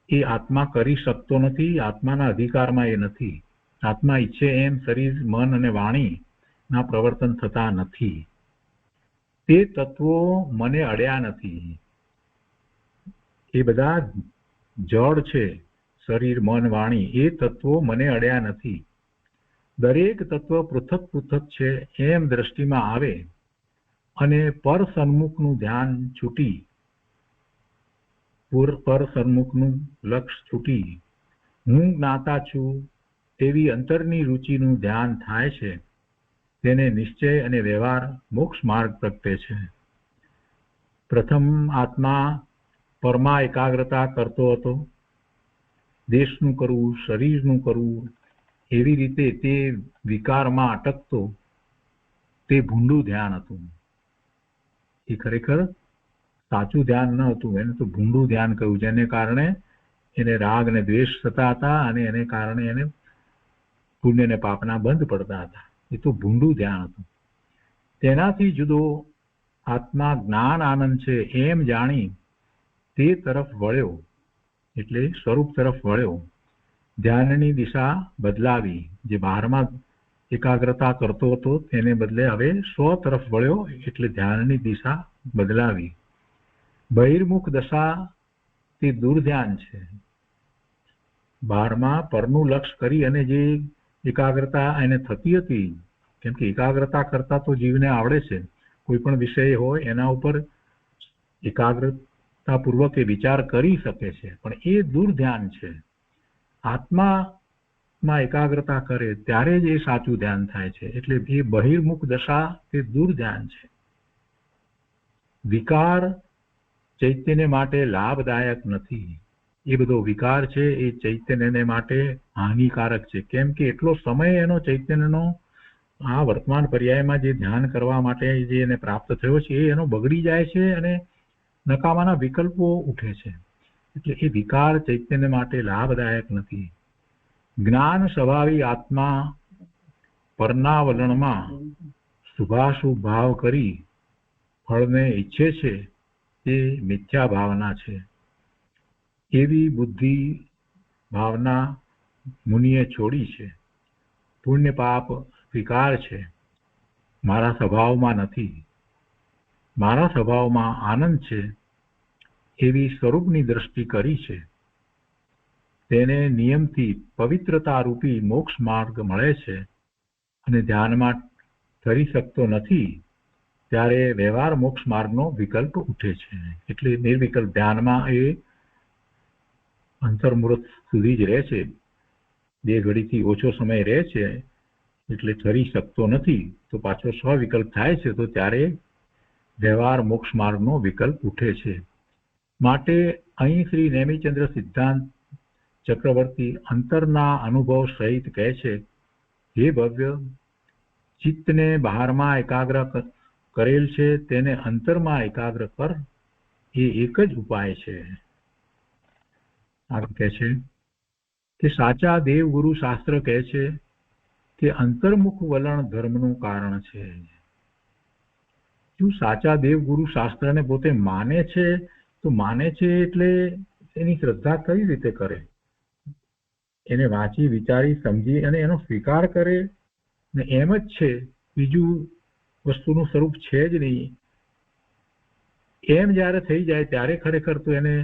એ આત્મા કરી શકતો નથી, આત્માના અધિકારમાં એ નથી. આત્મા ઈચ્છે એમ શરીર, મન અને વાણીના પ્રવર્તન થતા નથી. તે તત્વો મને અડ્યા નથી. એ બધા જડ છે, શરીર, મન, વાણી, એ તત્વો મને અડ્યા નથી. દરેક તત્વ પૃથક પૃથક છે એમ દ્રષ્ટિમાં આવે અને પર સન્મુખનું ધ્યાન છૂટી, પર સન્મુખનું લક્ષ છૂટી હું જ્ઞાતા છું તેવી અંતરની રુચિનું ધ્યાન થાય છે, તેને નિશ્ચય અને વ્યવહાર મોક્ષ માર્ગ પ્રગટે છે. પ્રથમ આત્મા પરમાં એકાગ્રતા કરતો હતો. દેશનું કરવું, શરીરનું કરવું, એવી રીતે તે વિકારમાં અટકતો, તે ભૂંડું ધ્યાન હતું. એ ખરેખર સાચું ધ્યાન ન હતું, એને તો ભૂંડું ધ્યાન કહ્યું, જેને કારણે એને રાગ અને દ્વેષ થતા હતા અને એને કારણે એને પુણ્ય અને પાપના બંધ પડતા હતા. એ તો ભૂંડું ધ્યાન હતું. તેનાથી જુદો આત્મા જ્ઞાન આનંદ છે એમ જાણી તે તરફ વળ્યો, એટલે સ્વરૂપ તરફ વળ્યો. ધ્યાનની દિશા બદલાવી. જે બહારમાં એકાગ્રતા કરતો હતો તેને બદલે હવે સ્વ તરફ વળ્યો, એટલે ધ્યાનની દિશા બદલાવી. બહિર્મુખ દશા તે દુર્ધ્યાન છે. બહારમાં પરનું લક્ષ કરી અને જે એકાગ્રતા એને થતી હતી, કેમ કે એકાગ્રતા કરતા તો જીવને આવડે છે, કોઈ પણ વિષય હોય એના ઉપર એકાગ્રતાપૂર્વક એ વિચાર કરી શકે છે, પણ એ દુર્ધ્યાન છે. આત્મામાં એકાગ્રતા કરે ત્યારે જ એ સાચું ધ્યાન થાય છે, એટલે એ બહિર્મુખ દશા તે દુર્ધ્યાન છે. વિકાર ચૈતન્ય માટે લાભદાયક નથી. એ બધો વિકાર છે એ ચૈતન્યને માટે હાનિકારક છે, કેમ કે એટલો સમય એનો ચૈતન્યનો આ વર્તમાન પર્યાયમાં જે ધ્યાન કરવા માટે જે એને પ્રાપ્ત થયો છે એ એનો બગડી જાય છે અને નકામાના વિકલ્પો ઉઠે છે. એટલે એ વિકાર ચૈતન્ય માટે લાભદાયક નથી. જ્ઞાન સ્વભાવી આત્મા પરના વલણમાં શુભાશુભ ભાવ કરી ફળને ઈચ્છે છે તે મિથ્યા ભાવના છે. એવી બુદ્ધિ ભાવના મુનિએ છોડી છે. પુણ્ય પાપ વિકાર છે, મારા સ્વભાવમાં નથી. મારા સ્વભાવમાં આનંદ છે એવી સ્વરૂપની દ્રષ્ટિ કરી છે. તેને નિયમથી પવિત્રતા રૂપી મોક્ષ માર્ગ મળે છે અને ધ્યાનમાં કરી શકતો નથી ત્યારે વ્યવહાર મોક્ષ માર્ગનો વિકલ્પ ઉઠે છે. એટલે નિર્વિકલ્પ ધ્યાનમાં એ અંતર્મુહૂર્ત સુધી જ રહે છે, 2 ઘડીથી ઓછો સમય રહે છે, એટલે ઠરી શકતો નથી. તો પાછો સ્વવિકલ્પ થાય છે તો ત્યારે વ્યવહાર મોક્ષ માર્ગનો વિકલ્પ ઉઠે છે. માટે અહીં શ્રી નેમિચંદ્ર સિદ્ધાંત ચક્રવર્તી અંતરના અનુભવ સહિત કહે છે, હે ભવ્ય, ચિત્તને બહારમાં એકાગ્ર કરેલ છે તેને અંતરમાં એકાગ્ર કર, એ એક જ ઉપાય છે. આ કહે છે કે સાચા દેવ ગુરુ શાસ્ત્ર કહે છે કે અંતર્મુખ વલણ ધર્મનું કારણ છે. જો સાચા દેવ ગુરુ શાસ્ત્રને પોતે માને છે તો માને છે એટલે એની શ્રદ્ધા કઈ રીતે કરે? એને વાંચી વિચારી સમજી અને એનો સ્વીકાર કરે ને એમ જ છે, બીજું વસ્તુનું સ્વરૂપ છે જ નહીં, એમ જયારે થઈ જાય ત્યારે ખરેખર તો એને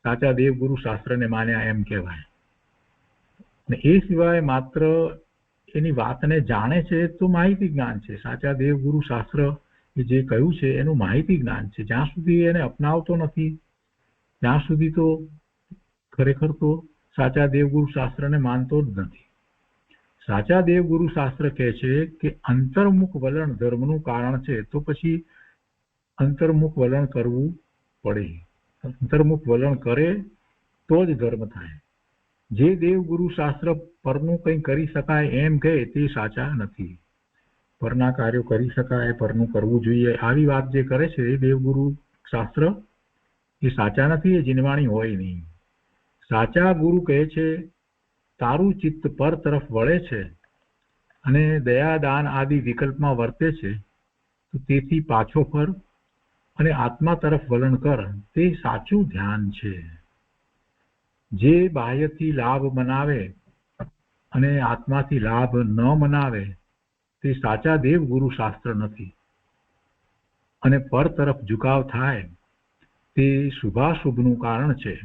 સાચા દેવ ગુરુ શાસ્ત્રને માન્યા એમ કહેવાય. ને એ સિવાય માત્ર એની વાતને જાણે છે તો માહિતી જ્ઞાન છે. સાચા દેવ ગુરુ શાસ્ત્ર જે કહ્યું છે એનું માહિતી જ્ઞાન છે. જ્યાં સુધી એને અપનાવતો નથી ત્યાં સુધી તો ખરેખર તો સાચા દેવગુરુ શાસ્ત્રને માનતો જ નથી. સાચા દેવગુરુ શાસ્ત્ર કહે છે કે અંતર્મુખ વલણ ધર્મનું કારણ છે, તો પછી અંતર્મુખ વલણ કરવું પડે. અંતર્મુખ વલણ કરે તો જ ધર્મ થાય. જે દેવગુરુ શાસ્ત્ર પરનું કંઈ કરી શકાય એમ કહે તે સાચા નથી. પરના કાર્યો કરી શકાય, પરનું કરવું જોઈએ, આવી વાત જે કરે છે એ દેવગુરુ શાસ્ત્ર એ સાચા નથી, એ જીનવાણી હોય નહીં. સાચા ગુરુ કહે છે તારું ચિત્ત પર તરફ વળે છે અને દયાદાન આદિ વિકલ્પમાં વર્તે છે, તો તેથી પાછો ફર અને આત્મા તરફ વલણ કર, તે સાચું ધ્યાન છે. જે બાહ્યથી લાભ મનાવે અને આત્માથી લાભ ન મનાવે તે સાચા દેવ ગુરુ શાસ્ત્ર નથી. અને પર તરફ ઝુકાવ થાય તે શુભાશુભનું કારણ છે.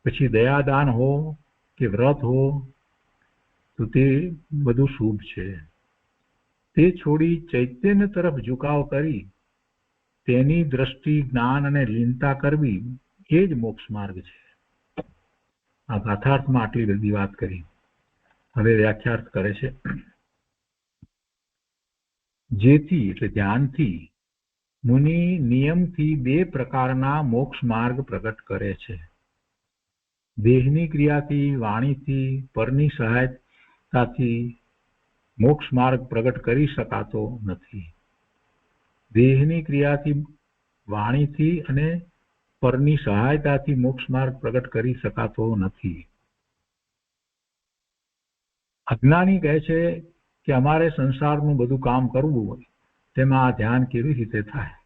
પછી દયાદાન હો કે વ્રત હો તો તે બધું શુભ છે. તે છોડી ચૈતન્ય તરફ ઝુકાવ કરી તેની દ્રષ્ટિ જ્ઞાન અને લીનતા કરવી એ જ મોક્ષ માર્ગ છે. આ ગાથાર્થમાં આટલી બધી વાત કરી. હવે વ્યાખ્યાર્થ કરે છે. જેથી એટલે ધ્યાનથી મુનિ નિયમથી બે પ્રકારના મોક્ષ માર્ગ પ્રગટ કરે છે. દેહની ક્રિયાથી, વાણીથી, પરની સહાયતાથી મોક્ષ માર્ગ પ્રગટ કરી શકાતો નથી. દેહની ક્રિયાથી, વાણીથી અને પરની સહાયતાથી મોક્ષ માર્ગ પ્રગટ કરી શકાતો નથી. અજ્ઞાની કહે છે કે અમારે સંસારનું બધું કામ કરવું હોય તેમાં આ ધ્યાન કેવી રીતે થાય?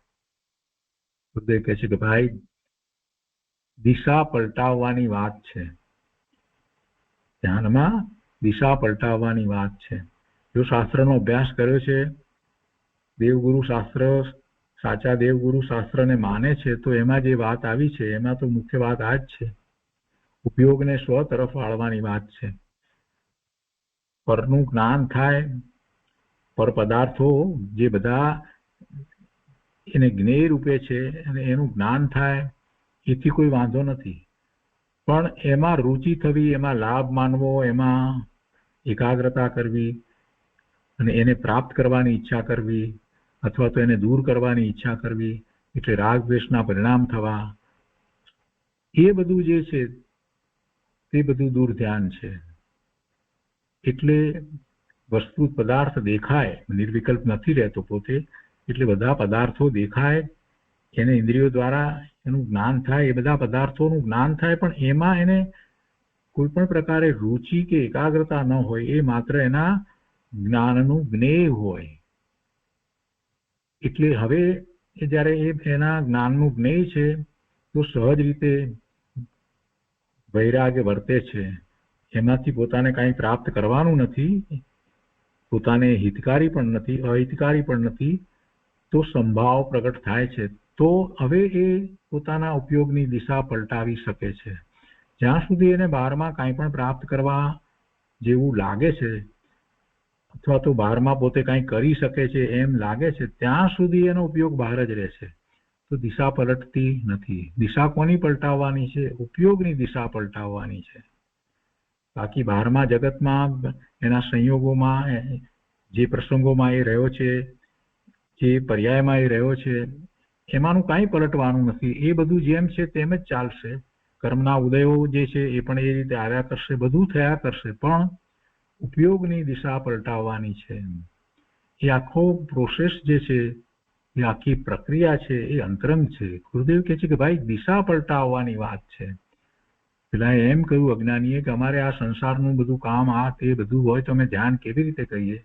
બુદ્ધે કહે છે કે ભાઈ, દિશા પલટાવવાની વાત છે. ધ્યાનમાં દિશા પલટાવવાની વાત છે. જો શાસ્ત્રનો અભ્યાસ કર્યો છે, દેવગુરુ શાસ્ત્ર, સાચા દેવગુરુ શાસ્ત્રને માને છે, તો એમાં જે વાત આવી છે એમાં તો મુખ્ય વાત આ જ છે. ઉપયોગને સ્વ તરફ વાળવાની વાત છે. પરનું જ્ઞાન થાય, પર પદાર્થો જે બધા એને જ્ઞેય રૂપે છે અને એનું જ્ઞાન થાય એથી કોઈ વાંધો નથી. પણ એમાં રુચિ થવી, એમાં લાભ માનવો, એમાં એકાગ્રતા કરવી અને એને પ્રાપ્ત કરવાની ઈચ્છા કરવી અથવા તો એને દૂર કરવાની ઈચ્છા કરવી, એટલે રાગ દ્વેષના પરિણામ થવા, એ બધું જે છે તે બધું દૂર ધ્યાન છે. એટલે વસ્તુ પદાર્થ દેખાય, નિર્વિકલ્પ નથી રહેતો પોતે, એટલે બધા પદાર્થો દેખાય, એને ઇન્દ્રિયો દ્વારા એનું જ્ઞાન થાય, એ બધા પદાર્થોનું જ્ઞાન થાય, પણ એમાં એને કોઈ પણ પ્રકારે રુચિ કે એકાગ્રતા ન હોય, એ માત્ર એના જ્ઞાનનું જ્ઞેય હોય. એટલે હવે જ્યારે એના જ્ઞાનનું જ્ઞેય છે તો સહજ રીતે વૈરાગ્ય વર્તે છે. એમાંથી પોતાને કાંઈ પ્રાપ્ત કરવાનું નથી, પોતાને હિતકારી પણ નથી, અહિતકારી પણ નથી, તો સંભાવ પ્રગટ થાય છે. તો હવે એ પોતાના ઉપયોગની દિશા પલટાવી શકે છે. જ્યાં સુધી એને બહારમાં કાંઈ પણ પ્રાપ્ત કરવા જેવું લાગે છે અથવા તો બહારમાં પોતે કાંઈ કરી શકે છે એમ લાગે છે, ત્યાં સુધી એનો ઉપયોગ બહાર જ રહેશે. તો દિશા પલટતી નથી. દિશા કોની પલટાવવાની છે? ઉપયોગની દિશા પલટાવવાની છે. બાકી બહારમાં જગતમાં એના સંયોગોમાં, જે પ્રસંગોમાં એ રહ્યો છે, જે પર્યાયમાં એ રહ્યો છે, એમાંનું કાંઈ પલટવાનું નથી. એ બધું જેમ છે તેમ જ ચાલશે. કર્મના ઉદયો જે છે એ પણ એ રીતે આવ્યા કરશે, બધું થયા કરશે, પણ ઉપયોગની દિશા પલટાવવાની છે. એ આખો પ્રોસેસ જે છે, એ આખી પ્રક્રિયા છે, એ અંતરંગ છે. ગુરુદેવ કહે છે કે ભાઈ, દિશા પલટાવવાની વાત છે. પેલા એમ કહ્યું અજ્ઞાનીએ કે અમારે આ સંસારનું બધું કામ આ તે બધું હોય તો અમે ધ્યાન કેવી રીતે કરીએ?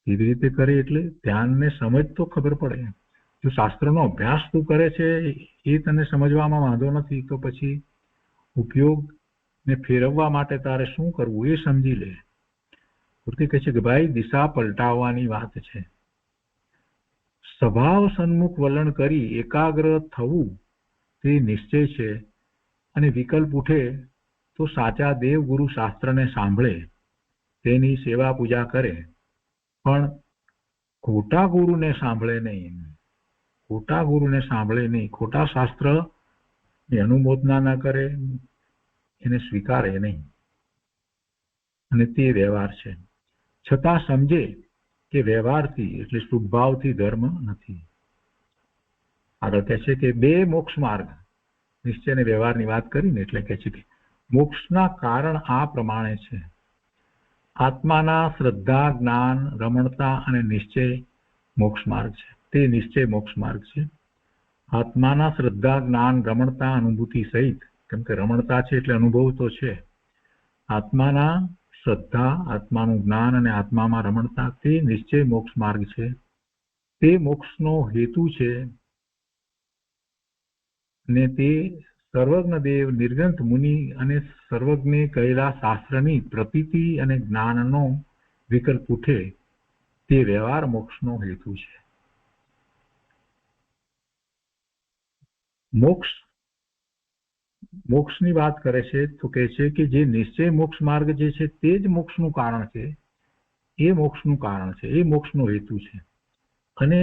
કેવી રીતે કરીએ એટલે ધ્યાનને સમજ તો ખબર પડે. જો શાસ્ત્રનો અભ્યાસ તું કરે છે એ તને સમજવામાં વાંધો નથી તો પછી ઉપયોગને ફેરવવા માટે તારે શું કરવું એ સમજી લે. પૂર્તિ કહે છે કે ભાઈ દિશા પલટાવવાની વાત છે. સ્વભાવ સન્મુખ વલણ કરી એકાગ્ર થવું તે નિશ્ચય છે. અને વિકલ્પ ઉઠે તો સાચા દેવ ગુરુ શાસ્ત્રને સાંભળે, તેની સેવા પૂજા કરે, પણ ખોટા ગુરુને સાંભળે નહીં. ખોટા ગુરુને સાંભળે નહીં, ખોટા શાસ્ત્ર ની અનુમોદના ન કરે, એને સ્વીકારે નહીં. અને તે વ્યવહાર છે. છતાં સમજે કે વ્યવહારથી એટલે શુભભાવથી ધર્મ નથી. આગળ કહે છે કે બે મોક્ષ માર્ગ, નિશ્ચય અને વ્યવહારની વાત કરીને એટલે કહે છે કે મોક્ષના કારણ આ પ્રમાણે છે. આત્માના શ્રદ્ધા, જ્ઞાન, રમણતા અને નિશ્ચય મોક્ષ માર્ગ છે. તે નિશ્ચય મોક્ષ માર્ગ છે. આત્માના શ્રદ્ધા, જ્ઞાન, રમણતા, અનુભૂતિ સહિત, કેમ કે રમણતા છે એટલે અનુભવ તો છે. આત્માના શ્રદ્ધા, આત્માનું જ્ઞાન અને આત્મામાં રમણતા તે નિશ્ચય મોક્ષ માર્ગ છે. તે મોક્ષનો હેતુ છે. ને તે સર્વજ્ઞ દેવ, નિર્ગ્રંથ મુનિ અને સર્વજ્ઞે કહેલા શાસ્ત્રની પ્રતીતિ અને જ્ઞાનનો વિકલ્પ ઉઠે તે વ્યવહાર મોક્ષનો હેતુ છે. મોક્ષની વાત કરે છે તો કહે છે કે જે નિશ્ચય મોક્ષ માર્ગ જે છે તે જ મોક્ષનું કારણ છે. એ મોક્ષનું કારણ છે, એ મોક્ષનો હેતુ છે. અને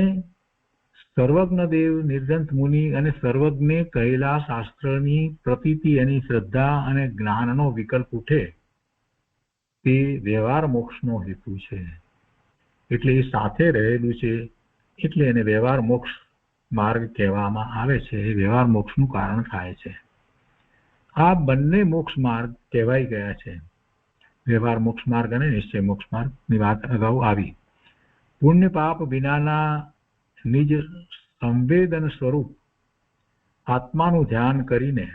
સર્વજ્ઞ દેવ, નિર્ગ્રંથ મુનિ અને સર્વજ્ઞે કહેલા શાસ્ત્રની પ્રતીતિ, એની શ્રદ્ધા અને જ્ઞાનનો વિકલ્પ ઉઠે તે વ્યવહાર મોક્ષનો હેતુ છે. એટલે એ સાથે રહેલું છે એટલે એને વ્યવહાર મોક્ષ માર્ગ કહેવામાં આવે છે. એ વ્યવહાર મોક્ષનું કારણ થાય છે. આ બંને મોક્ષ માર્ગ કહેવાઈ ગયા છે. વ્યવહાર મોક્ષ માર્ગ અને નિશ્ચય મોક્ષ માર્ગની વાત અગાઉ આવી. પુણ્ય પાપ વિનાના નિજ સંવેદન સ્વરૂપ આત્માનું ધ્યાન કરીને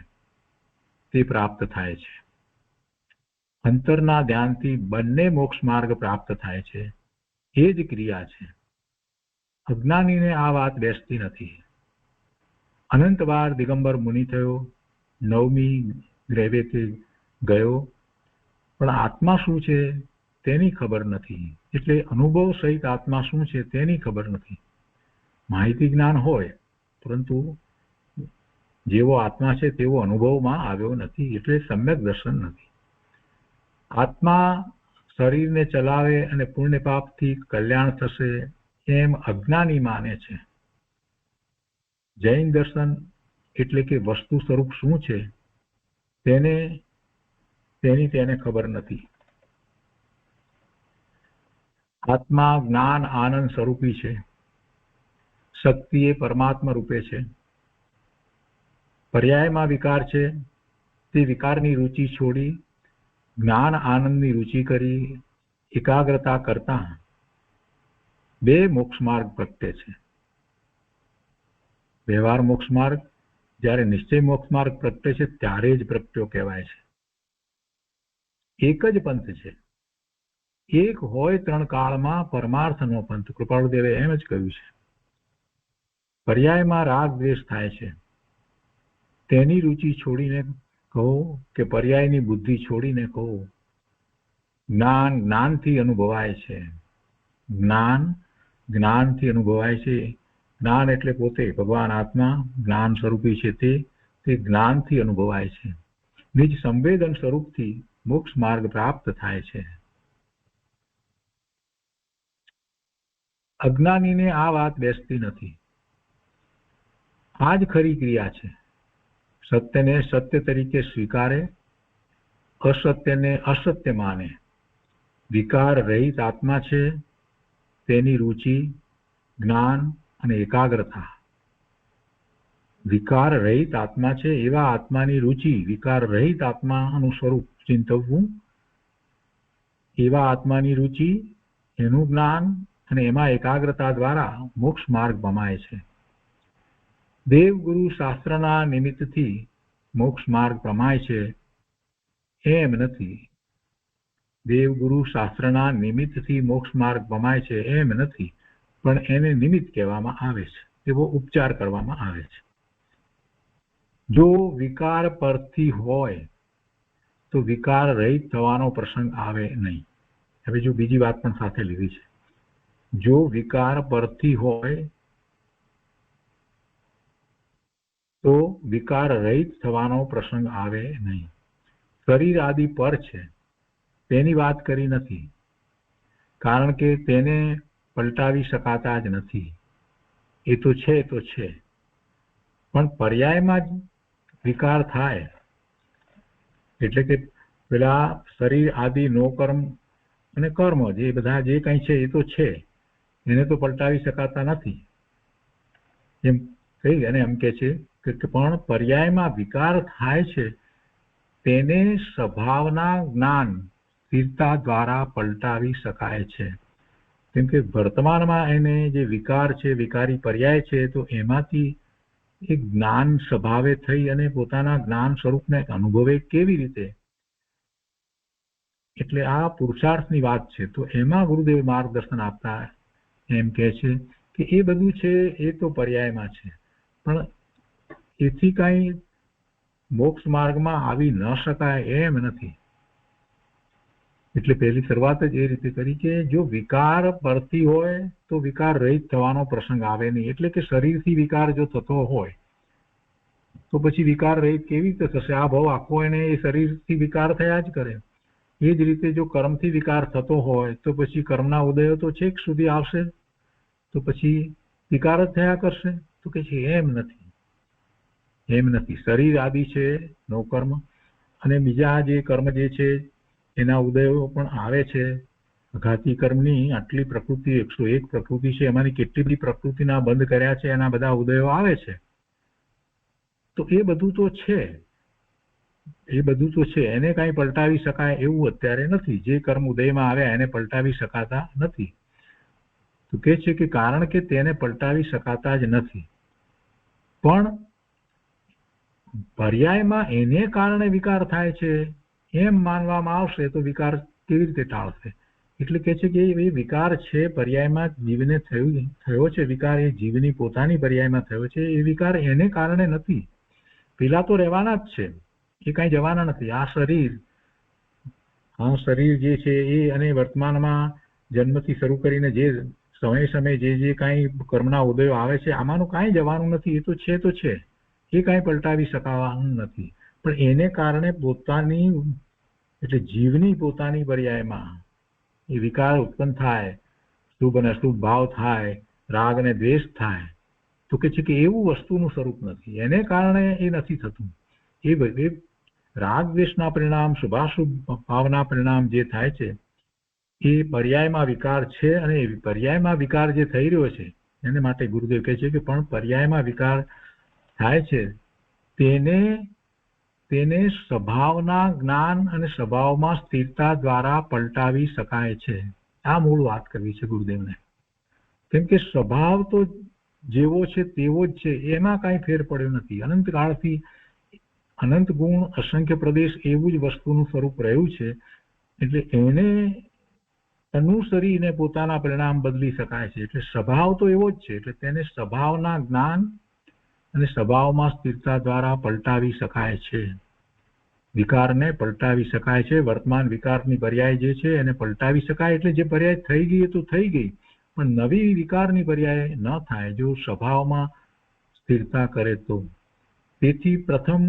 તે પ્રાપ્ત થાય છે. અંતરના ધ્યાનથી બંને મોક્ષ માર્ગ પ્રાપ્ત થાય છે. એ જ ક્રિયા છે. અજ્ઞાનીને આ વાત બેસતી નથી. અનંતવાર દિગંબર મુનિ થયો, 9મી ગ્રહવેતે ગયો, પણ આત્મા શું છે તેની ખબર નથી. એટલે અનુભવ સહિત આત્મા શું છે તેની ખબર નથી. માહિતી જ્ઞાન હોય પરંતુ જેવો આત્મા છે તેવો અનુભવમાં આવ્યો નથી. એટલે સમ્યક દર્શન નથી. આત્મા શરીરને ચલાવે અને પુણ્ય પાપથી કલ્યાણ થશે એમ અજ્ઞાની માને છે. જૈન દર્શન એટલે કે વસ્તુ સ્વરૂપ શું છે તેની તેને ખબર નથી. આત્મા જ્ઞાન આનંદ સ્વરૂપી છે. શક્તિ એ પરમાત્મા રૂપે છે. પર્યાયમાં વિકાર છે. તે વિકારની રુચિ છોડી જ્ઞાન આનંદની રુચિ કરી એકાગ્રતા કરતા બે મોક્ષ માર્ગ પ્રગટે છે. વ્યવહાર મોક્ષ માર્ગ જ્યારે નિશ્ચય મોક્ષ માર્ગ પ્રગટે છે ત્યારે જ પ્રગટ્યો કહેવાય છે. એક જ પંથ છે. એક હોય ત્રણ કાળમાં પરમાર્થનો પંથ. કૃપાળુદેવે એમ જ કહ્યું છે. પર્યાયમાં રાગ દ્વેષ થાય છે. તેની રુચિ છોડીને કહો કે પર્યાયની બુદ્ધિ છોડીને કહો જ્ઞાન જ્ઞાનથી અનુભવાય છે. જ્ઞાનથી અનુભવાય છે. જ્ઞાન એટલે પોતે ભગવાન આત્મા જ્ઞાન સ્વરૂપી છે. તે જ્ઞાનથી અનુભવાય છે. નિજ સંવેદન સ્વરૂપથી મોક્ષ માર્ગ પ્રાપ્ત થાય છે. અજ્ઞાનીને આ વાત બેસતી નથી. આ જ ખરી ક્રિયા છે. સત્યને સત્ય તરીકે સ્વીકારે, અસત્યને અસત્ય માને. વિકાર રહિત આત્મા છે. તેની રુચિ, જ્ઞાન અને એકાગ્રતા. વિકાર રહિત આત્મા છે એવા આત્માની રુચિ, વિકાર રહિત આત્માનું સ્વરૂપ ચિંતવવું, એવા આત્માની રુચિ, એનું જ્ઞાન અને એમાં એકાગ્રતા દ્વારા મોક્ષ માર્ગ પમાય છે. દેવગુરુ શાસ્ત્રના નિમિત્તથી મોક્ષ માર્ગ પમાય છે. એમ નથી. દેવગુરુ શાસ્ત્રના નિમિત્તથી મોક્ષ માર્ગ પમાય છે એમ નથી, પણ એને નિમિત્ત કહેવામાં આવે છે, એવો ઉપચાર કરવામાં આવે છે. જો વિકાર પરથી હોય તો વિકાર રહિત થવાનો પ્રસંગ આવે નહીં. હવે જો બીજી વાત પણ સાથે લીધી છે, જો વિકાર પરથી હોય તો વિકાર રહિત થવાનો પ્રસંગ આવે નહીં. શરીર આદિ પર છે તેની વાત કરી નથી, કારણ કે તેને પલટાવી શકાતા જ નથી. એ તો છે પણ પર્યાયમાં જ વિકાર થાય, એટલે કે પેલા શરીર આદિ નો કર્મ અને કર્મ જે બધા જે કંઈ છે એ તો છે, એને તો પલટાવી શકાતા નથી. એમ કહી અને એમ કે છે કે પણ પર્યાયમાં વિકાર થાય છે તેને સ્વભાવના જ્ઞાન સ્થિરતા દ્વારા પલટાવી શકાય છે. કેમ કે વર્તમાનમાં એને જે વિકાર છે, વિકારી પર્યાય છે, તો એમાંથી એક જ્ઞાન સ્વભાવે થઈ અને પોતાના જ્ઞાન સ્વરૂપને અનુભવે કેવી રીતે, એટલે આ પુરુષાર્થની વાત છે. તો એમાં ગુરુદેવ માર્ગદર્શન આપતા એમ કહે છે કે એ બધું છે એ તો પર્યાયમાં છે, પણ એથી કાંઈ મોક્ષ માર્ગમાં આવી ન શકાય એમ નથી. એટલે પહેલી શરૂઆત જ એ રીતે કરી કે જો વિકાર પરથી હોય તો વિકાર રહિત થવાનો પ્રસંગ આવે નહીં. એટલે કે શરીરથી વિકાર જો થતો હોય તો પછી વિકાર રહિત કેવી રીતે થશે? આ ભાવ આખો એને એ શરીરથી વિકાર થયા જ કરે. એ જ રીતે જો કર્મથી વિકાર થતો હોય તો પછી કર્મના ઉદયો તો છેક સુધી આવશે, તો પછી વિકાર જ થયા કરશે. તો કે છે એમ નથી. શરીર આદિ છે નો કર્મ, અને બીજા જે કર્મ જે છે એના ઉદયો પણ આવે છે. ઘાતી કર્મની આટલી પ્રકૃતિ 101 પ્રકૃતિ છે, એમાંની કેટલી બધી પ્રકૃતિના બંધ કર્યા છે, એના બધા ઉદયો આવે છે. તો એ બધું તો છે, એને કાંઈ પલટાવી શકાય એવું અત્યારે નથી. જે કર્મ ઉદયમાં આવ્યા એને પલટાવી શકાતા નથી. તો કે છે કે કારણ કે તેને પલટાવી શકાતા જ નથી, પણ પર્યાયમાં એને કારણે વિકાર થાય છે એમ માનવામાં આવશે તો વિકાર કેવી રીતે ટાળશે? એટલે કે છે કે એ વિકાર છે પર્યાયમાં જીવને થયો છે, વિકાર એ જીવની પોતાની પર્યાયમાં થયો છે. એ વિકાર એને કારણે નથી, પેલા તો રહેવાના જ છે, એ કાંઈ જવાના નથી. આ શરીર જે છે એ અને વર્તમાનમાં જન્મથી શરૂ કરીને જે સમય જે કાંઈ કર્મના ઉદયો આવે છે, આમાંનું કાંઈ જવાનું નથી. એ તો છે, એ કાંઈ પલટાવી શકાવાનું નથી. પણ એને કારણે પોતાની, એટલે જીવની પોતાની પર્યાયમાં એ વિકાર ઉત્પન્ન થાય, શુભ અને અશુભ ભાવ થાય, રાગ અને દ્વેષ થાય. તો કે છે કે એવું વસ્તુનું સ્વરૂપ નથી, એને કારણે એ નથી થતું. એ રાગ દ્વેષના પરિણામ, શુભાશુભ ભાવના પરિણામ જે થાય છે એ પર્યાયમાં વિકાર છે, અને એ પર્યાયમાં વિકાર જે થઈ રહ્યો છે એને માટે ગુરુદેવ કહે છે કે પણ પર્યાયમાં વિકાર થાય છે તેને સ્વભાવના જ્ઞાન અને સ્વભાવમાં સ્થિરતા દ્વારા પલટાવી શકાય છે. આ મૂળ વાત કરવી છે ગુરુદેવને. કેમ કે સ્વભાવ તો જેવો છે તેવો જ છે, એમાં કાંઈ ફેર પડ્યો નથી. અનંત કાળથી અનંત ગુણ અસંખ્ય પ્રદેશ એવું જ વસ્તુનું સ્વરૂપ રહ્યું છે. એટલે એને અનુસરીને પોતાના પરિણામ બદલી શકાય છે. એટલે સ્વભાવ તો એવો જ છે, એટલે તેને સ્વભાવના જ્ઞાન અને સ્વભાવમાં સ્થિરતા દ્વારા પલટાવી શકાય છે. વિકારને પલટાવી શકાય છે. વર્તમાન વિકારની પર્યાય જે છે એને પલટાવી શકાય. એટલે જે પર્યાય થઈ ગઈ એ તો થઈ ગઈ, પણ નવી વિકારની પર્યાય ન થાય જો સ્વભાવમાં સ્થિરતા કરે તો. તેથી પ્રથમ